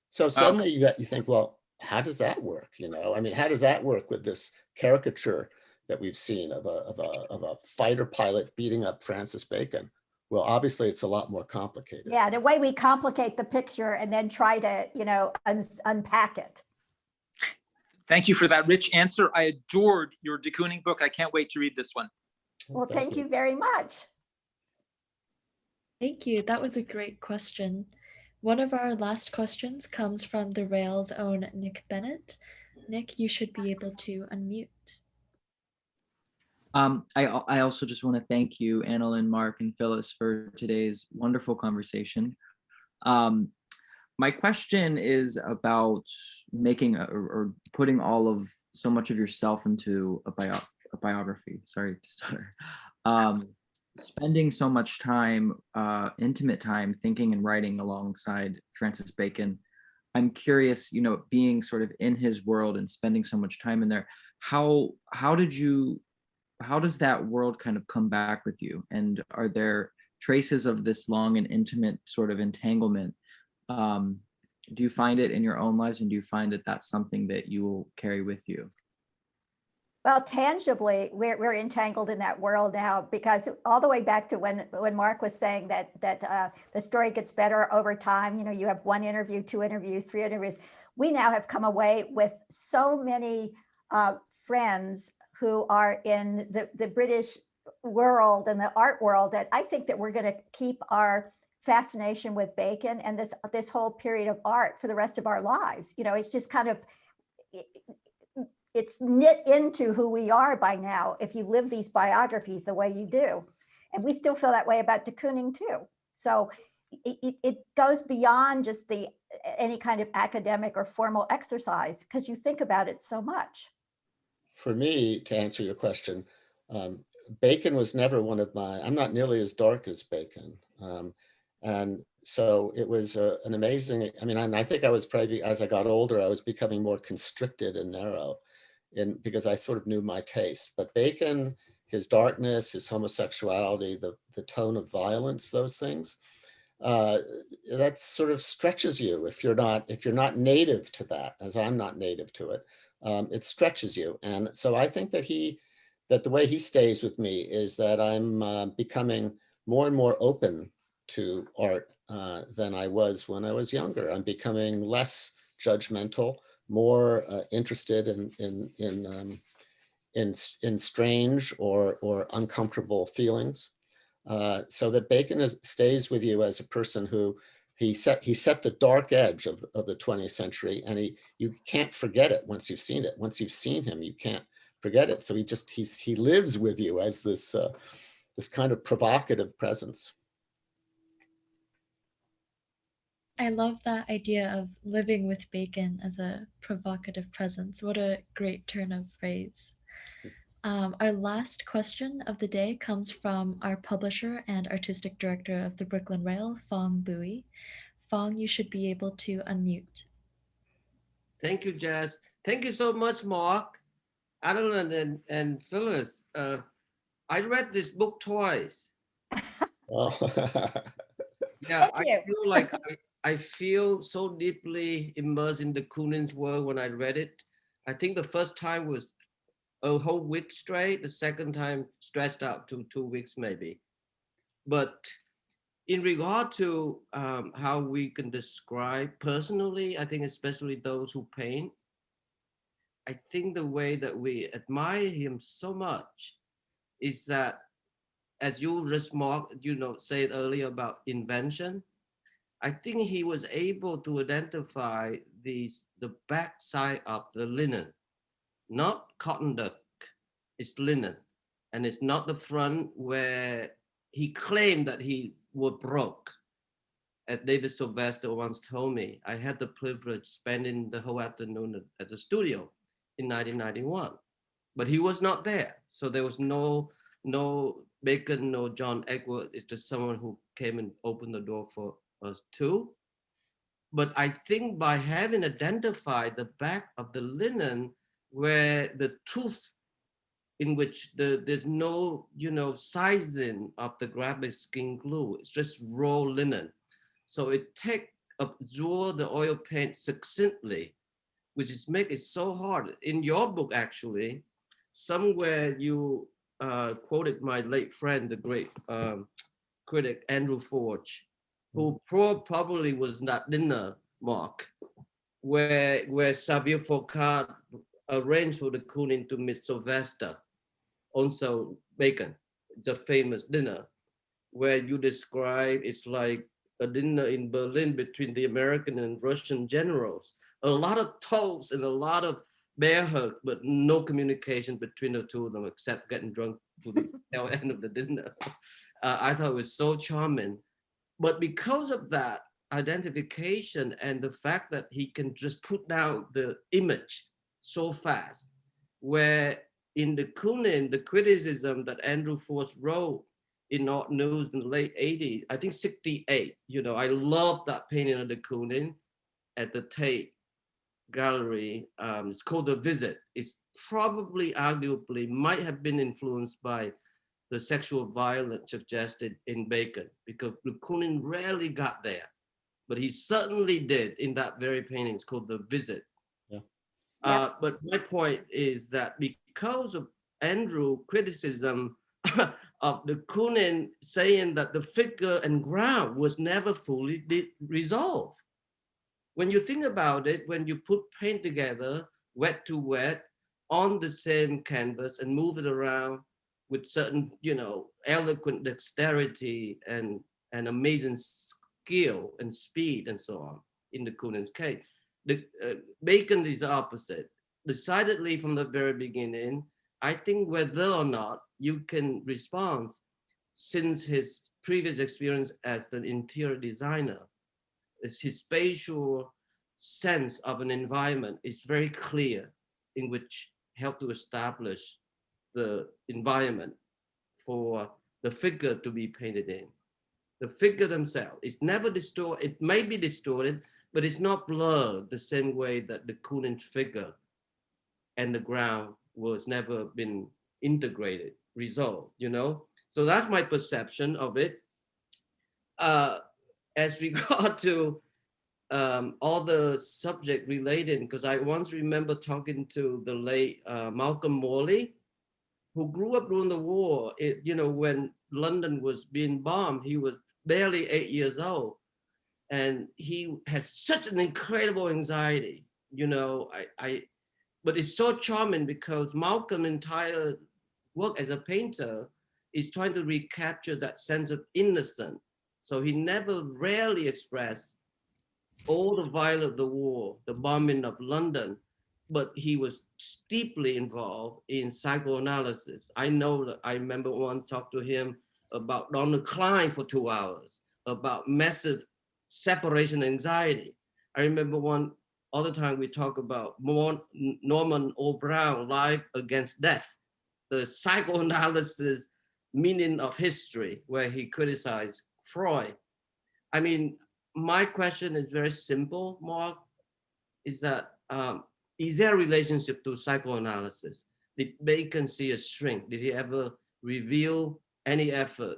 So suddenly you think, well, how does that work? How does that work with this caricature that we've seen of a fighter pilot beating up Francis Bacon? Well, obviously it's a lot more complicated. Yeah, the way we complicate the picture and then try to, unpack it. Thank you for that rich answer. I adored your de Kooning book. I can't wait to read this one. Well, thank you very much. Thank you. That was a great question. One of our last questions comes from the Rail's own Nick Bennett. Nick, you should be able to unmute. I also just want to thank you, Annalyn, Mark, and Phyllis, for today's wonderful conversation. My question is about making or putting so much of yourself into a biography. Sorry to stutter. Spending so much time, intimate time, thinking and writing alongside Francis Bacon. I'm curious, being sort of in his world and spending so much time in there, how does that world kind of come back with you? And are there traces of this long and intimate sort of entanglement? Do you find it in your own lives, and do you find that that's something that you will carry with you? Well, tangibly, we're entangled in that world now, because all the way back to when Mark was saying that the story gets better over time. You have 1 interview, 2 interviews, 3 interviews. We now have come away with so many friends who are in the British world and the art world that I think that we're going to keep our fascination with Bacon and this whole period of art for the rest of our lives. It's just kind of, it's knit into who we are by now if you live these biographies the way you do. And we still feel that way about de Kooning too. So it goes beyond just any kind of academic or formal exercise, because you think about it so much. For me, to answer your question, Bacon was never one of I'm not nearly as dark as Bacon. And so it was an amazing, I think I was probably, as I got older, I was becoming more constricted and narrow because I sort of knew my taste. But Bacon, his darkness, his homosexuality, the tone of violence, those things, that sort of stretches you if you're not native to that, as I'm not native to it. It stretches you. And so I think that the way he stays with me is that I'm becoming more and more open to art than I was when I was younger. I'm becoming less judgmental, more interested in strange or uncomfortable feelings. So that Bacon stays with you as a person who he set the dark edge of the 20th century, and you can't forget it once you've seen it. Once you've seen him, you can't forget it. So he lives with you as this kind of provocative presence. I love that idea of living with Bacon as a provocative presence. What a great turn of phrase. Our last question of the day comes from our publisher and artistic director of the Brooklyn Rail, Phong Bui. Phong, you should be able to unmute. Thank you, Jess. Thank you so much, Mark, Annalyn, and Phyllis. I read this book twice. Oh. Yeah, I feel like I feel so deeply immersed in de Kooning's world when I read it. I think the first time was a whole week straight. The second time stretched out to 2 weeks maybe. But in regard to how we can describe personally, I think especially those who paint, I think the way that we admire him so much is that, as you remarked, said earlier about invention, I think he was able to identify the back side of the linen, not cotton duck, it's linen. And it's not the front where he claimed that he was broke. As David Sylvester once told me, I had the privilege spending the whole afternoon at the studio in 1991, but he was not there. So there was no Bacon, no John Edward. It's just someone who came and opened the door for us too. But I think by having identified the back of the linen where the tooth in which there's no, sizing of the graphic skin glue, it's just raw linen. So it absorb the oil paint succinctly, which is make it so hard. In your book, actually, somewhere you quoted my late friend, the great critic Andrew Forge, who probably was not dinner, Mark, where Xavier Foucault arranged for de Kooning to meet Sylvester, also Bacon, the famous dinner, where you describe it's like a dinner in Berlin between the American and Russian generals. A lot of toasts and a lot of bear hug, but no communication between the two of them except getting drunk to the tail end of the dinner. I thought it was so charming. But because of that identification and the fact that he can just put down the image so fast, where in de Kooning, the criticism that Andrew Force wrote in Art News in the late 80s, I think 68, I love that painting of de Kooning at the Tate Gallery. It's called The Visit. It's probably, arguably, might have been influenced by the sexual violence suggested in Bacon, because de Kooning rarely got there, but he certainly did in that very painting. It's called The Visit. Yeah. But my point is that because of Andrew criticism of de Kooning saying that the figure and ground was never fully resolved. When you think about it, when you put paint together, wet to wet, on the same canvas and move it around with certain, eloquent dexterity and amazing skill and speed and so on, in de Kooning's case. Bacon is the opposite. Decidedly from the very beginning, I think whether or not you can respond, since his previous experience as an interior designer, his spatial sense of an environment is very clear, in which help to establish the environment for the figure to be painted in. The figure themselves is never distorted. It may be distorted, but it's not blurred the same way that the Kooning figure and the ground was never been integrated result, you know? So that's my perception of it. As regard to all the subject related, because I once remember talking to the late Malcolm Morley, who grew up during the war. You know, when London was being bombed, he was barely 8 years old. And he has such an incredible anxiety, you know, but it's so charming because Malcolm's entire work as a painter is trying to recapture that sense of innocence. So he never rarely expressed all the violence of the war, the bombing of London, but he was deeply involved in psychoanalysis. I know that I remember once talked to him about Donald Klein for 2 hours, about massive separation anxiety. I remember one other time we talk about Norman O. Brown, Life Against Death, the psychoanalysis meaning of history, where he criticized Freud. I mean, my question is very simple, Mark, is that, is there a relationship to psychoanalysis? Did Bacon see a shrink? Did he ever reveal any effort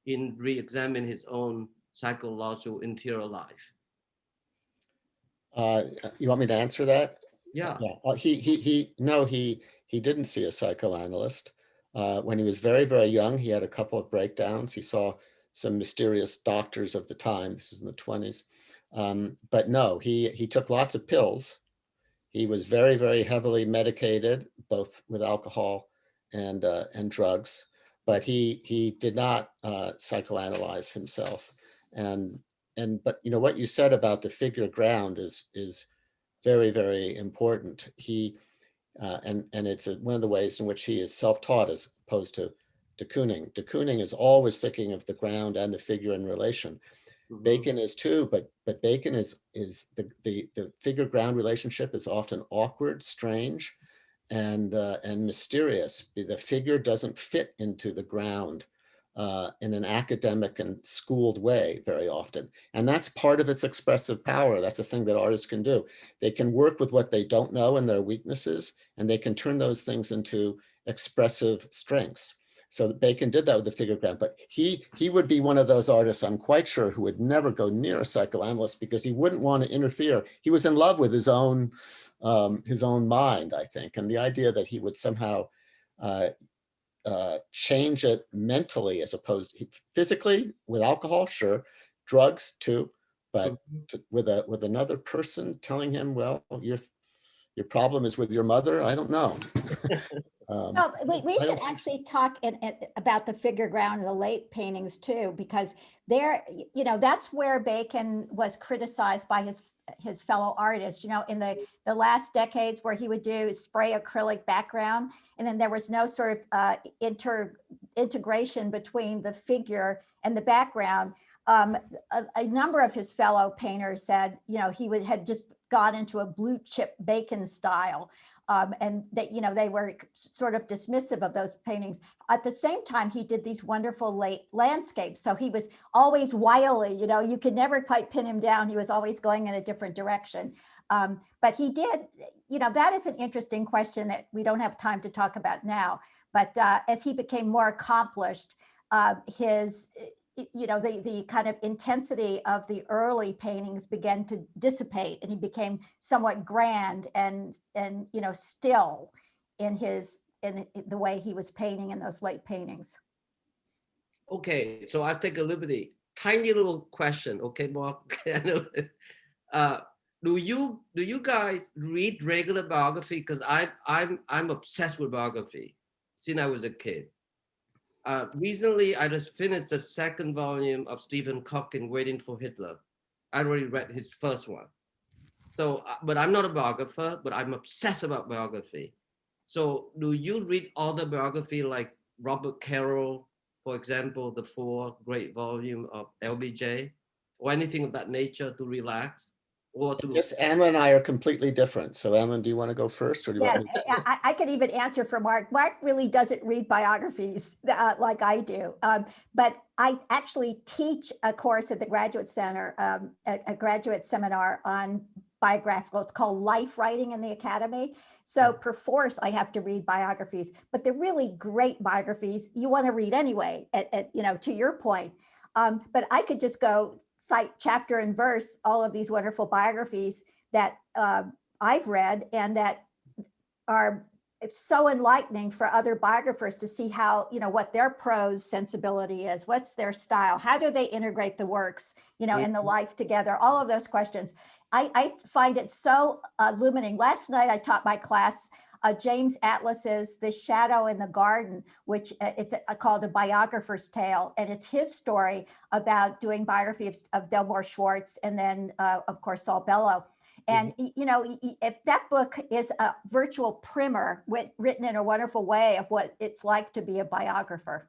in re-examining his own psychological interior life? You want me to answer that? Yeah. No, he didn't see a psychoanalyst. When he was very, very young, he had a couple of breakdowns. He saw some mysterious doctors of the time. This is in the 20s. But no, he took lots of pills. He was very, very heavily medicated, both with alcohol and drugs. But he did not psychoanalyze himself. But you know what you said about the figure ground is very, very important. And it's one of the ways in which he is self-taught as opposed to de Kooning. De Kooning is always thinking of the ground and the figure in relation. Bacon is too, but Bacon is the figure ground relationship is often awkward, strange, and mysterious. The figure doesn't fit into the ground in an academic and schooled way very often. And that's part of its expressive power. That's a thing that artists can do. They can work with what they don't know and their weaknesses, and they can turn those things into expressive strengths. So Bacon did that with the figure ground, but he would be one of those artists, I'm quite sure, who would never go near a psychoanalyst because he wouldn't want to interfere. He was in love with his own mind, I think. And the idea that he would somehow change it mentally as opposed to physically with alcohol, sure, drugs too, but with another person telling him, well, your problem is with your mother, I don't know. Well, we should actually talk about the figure ground in the late paintings too, because there, you know, that's where Bacon was criticized by his fellow artists, you know, in the last decades where he would do spray acrylic background, and then there was no sort of integration between the figure and the background. A number of his fellow painters said, you know, had just gone into a blue chip Bacon style. And that, you know, they were sort of dismissive of those paintings. At the same time, he did these wonderful late landscapes. So he was always wily, you know, you could never quite pin him down. He was always going in a different direction. But he did, you know, that is an interesting question that we don't have time to talk about now. But as he became more accomplished, you know, the kind of intensity of the early paintings began to dissipate, and he became somewhat grand and you know, still in the way he was painting in those late paintings. Okay, so I'll take a liberty. Tiny little question, okay, Mark? Do you guys read regular biography? Because I'm obsessed with biography since I was a kid. Recently, I just finished the second volume of Stephen Hawking, Waiting for Hitler. I already read his first one. So, but I'm not a biographer, but I'm obsessed about biography. So do you read other biography like Robert Carroll, for example, the 4 great volume of LBJ, or anything of that nature to relax? Or to... Yes, Annalyn and I are completely different. So Annalyn, do you want to go first, or do you want me to? I could even answer for Mark. Mark really doesn't read biographies like I do. But I actually teach a course at the Graduate Center, a graduate seminar on biographical. It's called Life Writing in the Academy. So perforce, I have to read biographies, but the really great biographies you want to read anyway, to your point. But I could just go cite chapter and verse, all of these wonderful biographies that I've read and that are so enlightening for other biographers to see how, what their prose sensibility is, what's their style, how do they integrate the works, and the life together, all of those questions. I find it so illuminating. Last night I taught my class James Atlas's The Shadow in the Garden, which it's called A Biographer's Tale. And it's his story about doing biography of Delmore Schwartz and then, of course, Saul Bellow. And, if that book is a virtual primer written in a wonderful way of what it's like to be a biographer.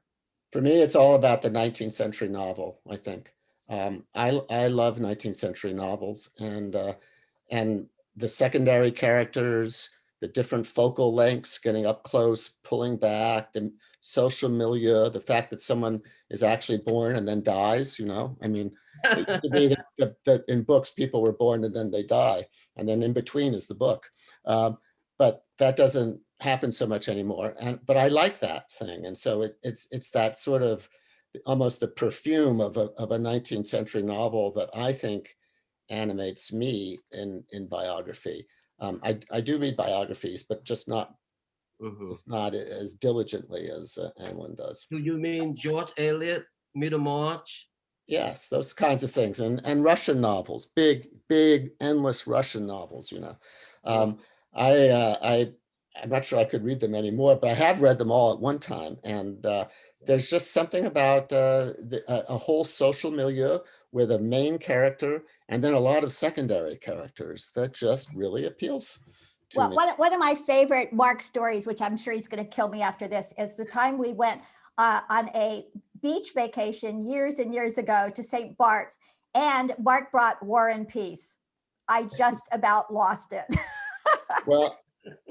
For me, it's all about the 19th century novel, I think. I love 19th century novels and the secondary characters, the different focal lengths, getting up close, pulling back, the social milieu, the fact that someone is actually born and then dies, I mean, it used to be that in books, people were born and then they die. And then in between is the book. But that doesn't happen so much anymore. But I like that thing. And so it's that sort of almost the perfume of a 19th century novel that I think animates me in biography. I do read biographies, but just not as diligently as Annalyn does. Do you mean George Eliot, Middlemarch? Yes, those kinds of things, and Russian novels, big, endless Russian novels. I'm not sure I could read them anymore, but I have read them all at one time, and there's just something about a whole social milieu with a main character and then a lot of secondary characters that just really appeals to me. One of my favorite Mark stories, which I'm sure he's going to kill me after this, is the time we went on a beach vacation years and years ago to St. Bart's, and Mark brought War and Peace. I just about lost it. Well,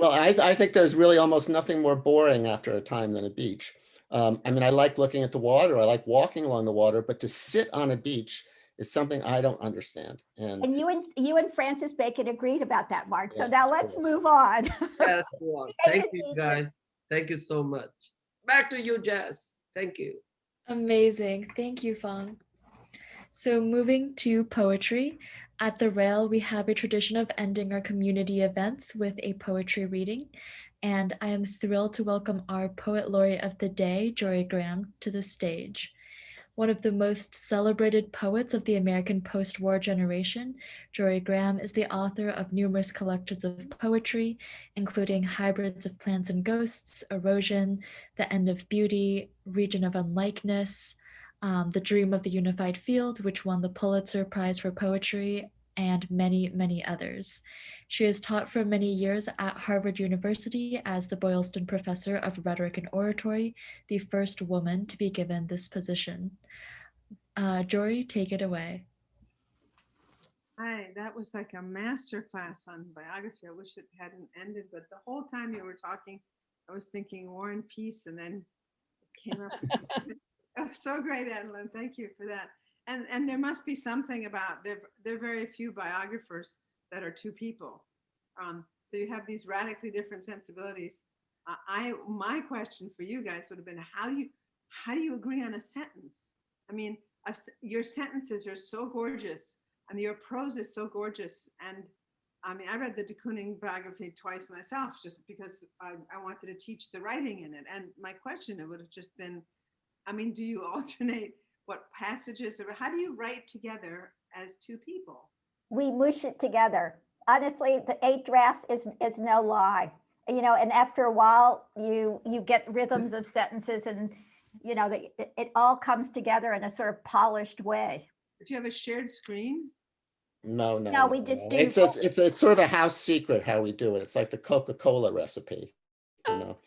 I think there's really almost nothing more boring after a time than a beach. I mean, I like looking at the water. I like walking along the water, but to sit on a beach is something I don't understand. And you and Francis Bacon agreed about that, Mark. So now let's move on. Yes, thank you, guys. Thank you so much. Back to you, Jess. Thank you. Amazing. Thank you, Fong. So moving to poetry, at the Rail, we have a tradition of ending our community events with a poetry reading. And I am thrilled to welcome our Poet Laureate of the Day, Jorie Graham, to the stage. One of the most celebrated poets of the American post-war generation, Jorie Graham is the author of numerous collections of poetry, including Hybrids of Plants and Ghosts, Erosion, The End of Beauty, Region of Unlikeness, The Dream of the Unified Field, which won the Pulitzer Prize for Poetry, and many, many others. She has taught for many years at Harvard University as the Boylston Professor of Rhetoric and Oratory, the first woman to be given this position. Jorie, take it away. Hi, that was like a master class on biography. I wish it hadn't ended, but the whole time you were talking, I was thinking War and Peace, and then it came up. Oh, so great, Annalyn. Thank you for that. And there must be something about, there are very few biographers that are two people. So you have these radically different sensibilities. My question for you guys would have been, how do you agree on a sentence? I mean, your sentences are so gorgeous and your prose is so gorgeous. And I mean, I read the de Kooning biography twice myself, just because I wanted to teach the writing in it. And my question, it would have just been, I mean, do you alternate what passages, or how do you write together as two people? We mush it together. Honestly, the 8 drafts is no lie. And after a while, you get rhythms of sentences, and it all comes together in a sort of polished way. Do you have a shared screen? No, we just do. It's sort of a house secret how we do it. It's like the Coca-Cola recipe, So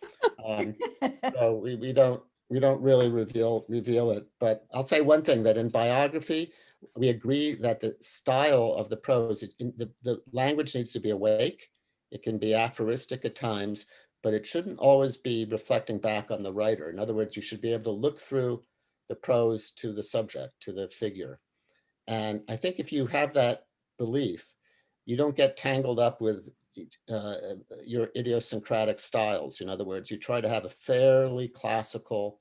we don't really reveal it. But I'll say one thing, that in biography, we agree that the style of the prose, the language needs to be awake. It can be aphoristic at times, but it shouldn't always be reflecting back on the writer. In other words, you should be able to look through the prose to the subject, to the figure. And I think if you have that belief, you don't get tangled up with your idiosyncratic styles. In other words, you try to have a fairly classical,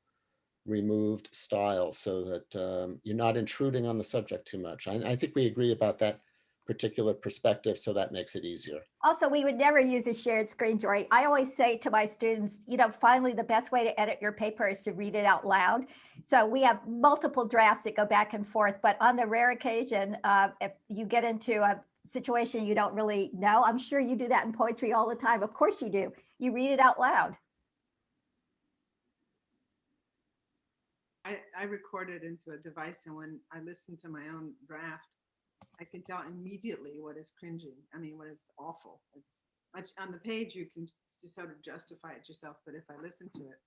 removed style so that you're not intruding on the subject too much. I think we agree about that particular perspective, so that makes it easier. Also, we would never use a shared screen, Jorie. I always say to my students, you know, finally, the best way to edit your paper is to read it out loud. So we have multiple drafts that go back and forth, but on the rare occasion, if you get into a situation you don't really know, I'm sure you do that in poetry all the time. Of course you do. You read it out loud. I record it into a device, and when I listen to my own draft, I can tell immediately what is cringing. I mean, what is awful. It's much on the page, you can just sort of justify it yourself, but if I listen to it,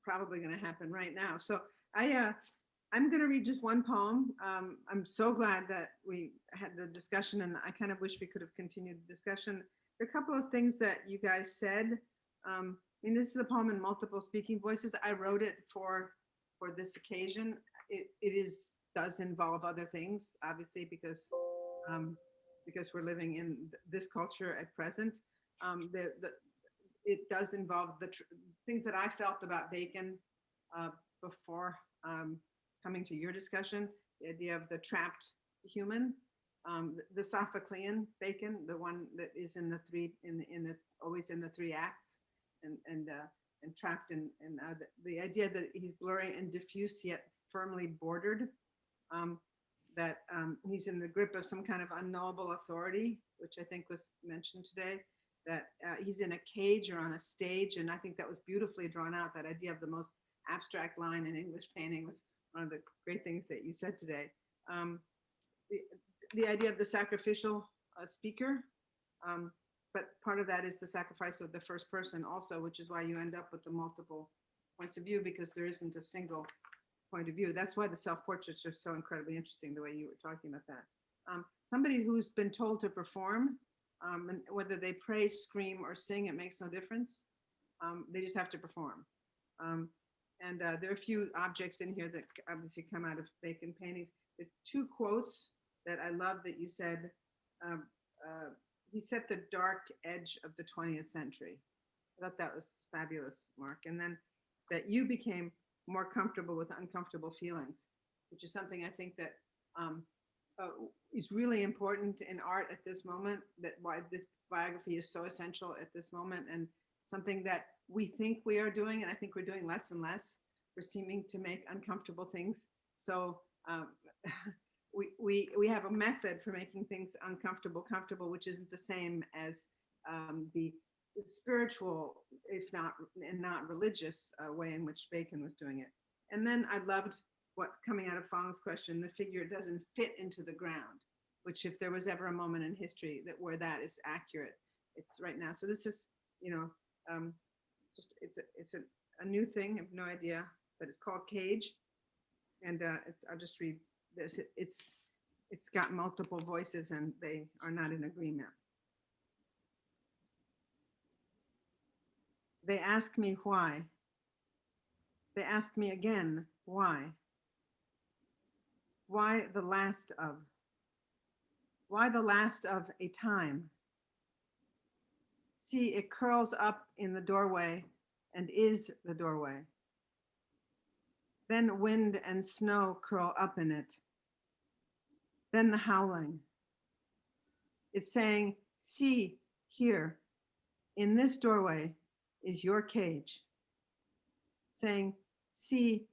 probably going to happen right now. So I'm going to read just one poem. I'm so glad that we had the discussion, and I kind of wish we could have continued the discussion. There are a couple of things that you guys said. I mean, this is a poem in multiple speaking voices. I wrote it for this occasion. It does involve other things, obviously, because we're living in this culture at present. It does involve the things that I felt about Bacon before coming to your discussion. The idea of the trapped human, the Sophoclean Bacon, the one that is in the three always in the three acts, and trapped in the idea that he's blurry and diffuse yet firmly bordered, that he's in the grip of some kind of unknowable authority, which I think was mentioned today, that he's in a cage or on a stage, and I think that was beautifully drawn out. That idea of the most abstract line in English painting was one of the great things that you said today. The idea of the sacrificial speaker, but part of that is the sacrifice of the first person also, which is why you end up with the multiple points of view, because there isn't a single point of view. That's why the self-portraits are so incredibly interesting, the way you were talking about that. Somebody who's been told to perform, and whether they pray, scream, or sing, it makes no difference. They just have to perform. And there are a few objects in here that obviously come out of Bacon paintings. There are two quotes that I love that you said. He set the dark edge of the 20th century. I thought that was fabulous, Mark. And then that you became more comfortable with uncomfortable feelings, which is something I think that is really important in art at this moment, that why this biography is so essential at this moment, and something that we think we are doing, and I think we're doing less and less. We're seeming to make uncomfortable things. So we have a method for making things uncomfortable comfortable, which isn't the same as the spiritual, if not religious way in which Bacon was doing it. And then I loved what, coming out of Fong's question, the figure doesn't fit into the ground, which if there was ever a moment in history where that is accurate, it's right now. So this is, just it's a new thing. I have no idea, but it's called Cage, and I'll just read this. It's got multiple voices, and they are not in agreement. They ask me why. They ask me again, why? Why the last of? Why the last of a time? See, it curls up in the doorway and is the doorway. Then wind and snow curl up in it. Then the howling. It's saying, see, here, in this doorway is your cage. Saying, see,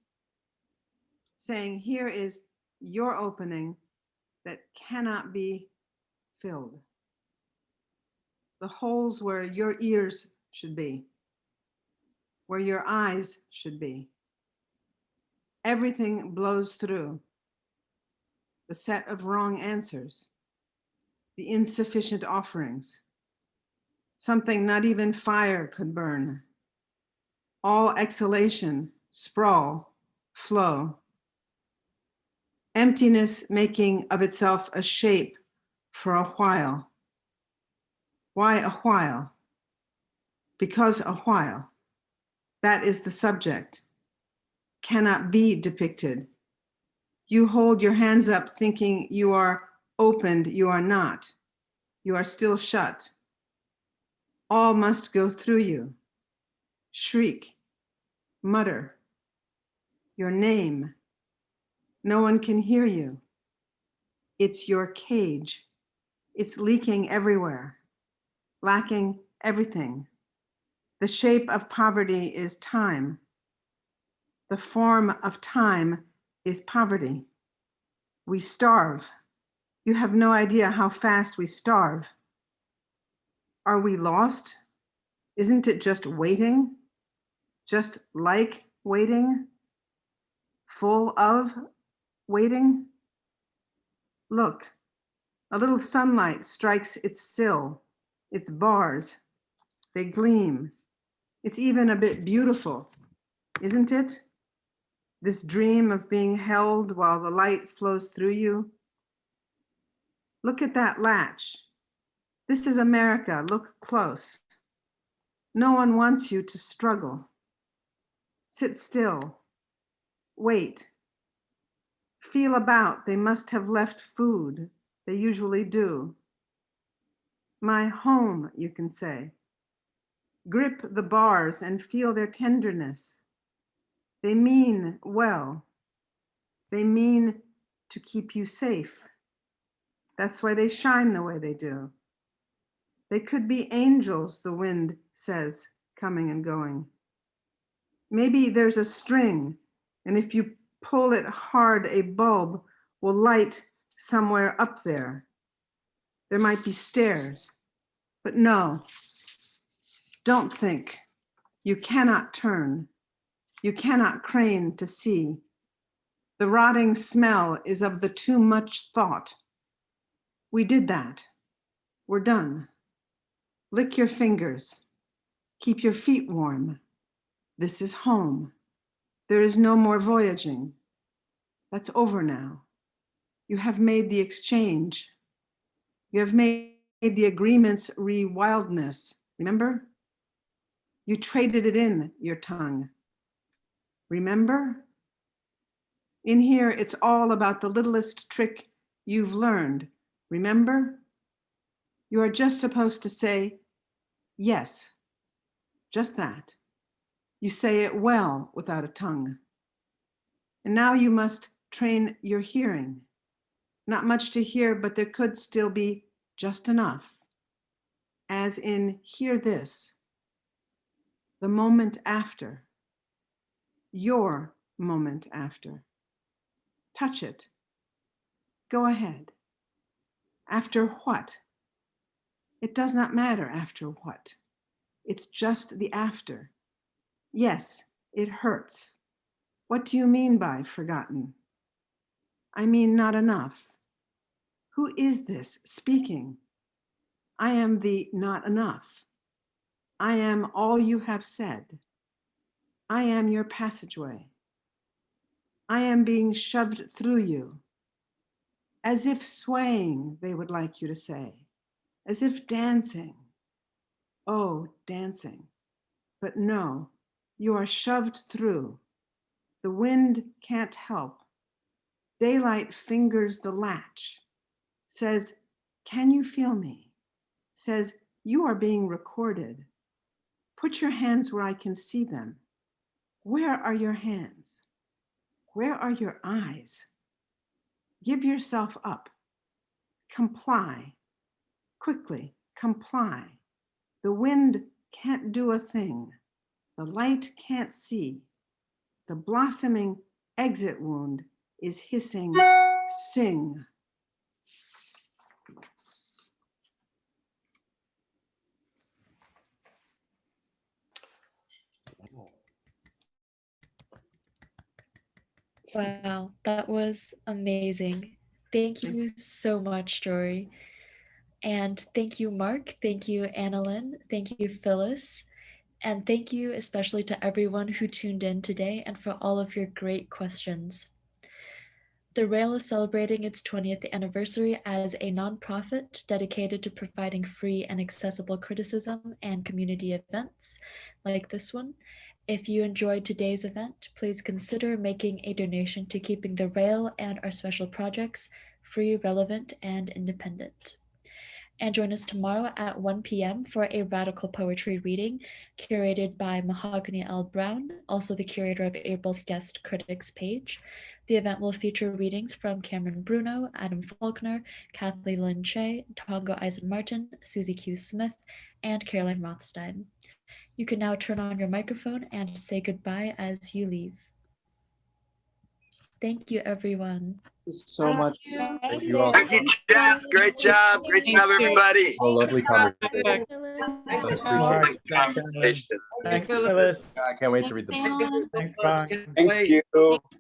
saying, here is your opening that cannot be filled. The holes where your ears should be, where your eyes should be. Everything blows through. The set of wrong answers, the insufficient offerings, something not even fire could burn. All exhalation, sprawl, flow. Emptiness making of itself a shape for a while. Why a while? Because a while. That is the subject. Cannot be depicted. You hold your hands up thinking you are opened, you are not. You are still shut. All must go through you. Shriek, mutter, your name. No one can hear you. It's your cage. It's leaking everywhere, lacking everything. The shape of poverty is time. The form of time is poverty. We starve. You have no idea how fast we starve. Are we lost? Isn't it just waiting? Just like waiting? Full of waiting? Look, a little sunlight strikes its sill, its bars. They gleam. It's even a bit beautiful, isn't it? This dream of being held while the light flows through you. Look at that latch. This is America. Look close. No one wants you to struggle. Sit still. Wait. Feel about. They must have left food. They usually do. My home, you can say. Grip the bars and feel their tenderness. They mean well. They mean to keep you safe. That's why they shine the way they do. They could be angels, the wind says, coming and going. Maybe there's a string, and if you pull it hard, a bulb will light somewhere up there. There might be stairs, but no, don't think. You cannot turn. You cannot crane to see. The rotting smell is of the too much thought. We did that. We're done. Lick your fingers. Keep your feet warm. This is home. There is no more voyaging. That's over now. You have made the exchange. You have made the agreement's re-wildness. Remember? You traded it in, your tongue. Remember? In here, it's all about the littlest trick you've learned. Remember? You are just supposed to say, yes, just that. You say it well without a tongue. And now you must train your hearing. Not much to hear, but there could still be just enough. As in, hear this. The moment after. Your moment after. Touch it. Go ahead. After what? It does not matter after what. It's just the after. Yes, it hurts. What do you mean by forgotten? I mean not enough. Who is this speaking? I am the not enough. I am all you have said. I am your passageway. I am being shoved through you. As if swaying, they would like you to say. As if dancing. Oh, dancing. But no, you are shoved through. The wind can't help. Daylight fingers the latch. Says, can you feel me? Says, you are being recorded. Put your hands where I can see them. Where are your hands? Where are your eyes? Give yourself up. Comply. Quickly, comply. The wind can't do a thing. The light can't see. The blossoming exit wound is hissing, sing. Wow, that was amazing. Thank you so much, Jorie. And thank you, Mark. Thank you, Annalyn. Thank you, Phyllis. And thank you especially to everyone who tuned in today and for all of your great questions. The Rail is celebrating its 20th anniversary as a nonprofit dedicated to providing free and accessible criticism and community events like this one. If you enjoyed today's event, please consider making a donation to keeping the Rail and our special projects free, relevant, and independent. And join us tomorrow at 1 p.m. for a radical poetry reading curated by Mahogany L. Brown, also the curator of April's guest critics page. The event will feature readings from Cameron Bruno, Adam Faulkner, Kathleen Lynn Che, Tongo Eisen Martin, Susie Q. Smith, and Caroline Rothstein. You can now turn on your microphone and say goodbye as you leave. Thank you, everyone. So much. Thank you all. Thank you, Jeff. Great job. Great job, everybody. A lovely conversation. Appreciate it. Thanks, Phyllis. I can't wait to read the book. Thanks, Frank. Thank you.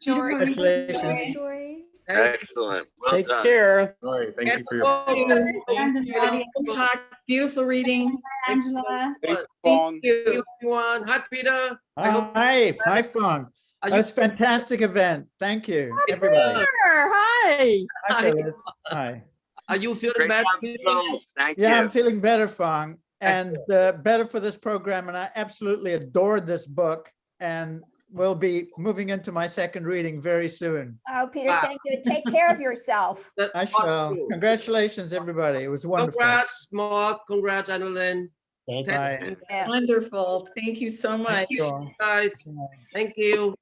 Congratulations. Jory. Excellent. Well Take done. care. Jory, thank you for your. Beautiful reading. Angela. Thank you, everyone. Hi, Peter. Hi, Frank. That's a fantastic event. Thank you, everybody. Hi. Hi, Phyllis. Hi. Are you feeling Great better? job, Peter? folks. Thank Yeah, you. I'm feeling better, Frank, and better for this program. And I absolutely adored this book, and will be moving into my second reading very soon. Oh, Peter, thank you. Take care of yourself. I shall. Congratulations, everybody. It was wonderful. Congrats, Mark. Congrats, Annalyn. Bye. Wonderful. Thank you so much. Guys, thank you.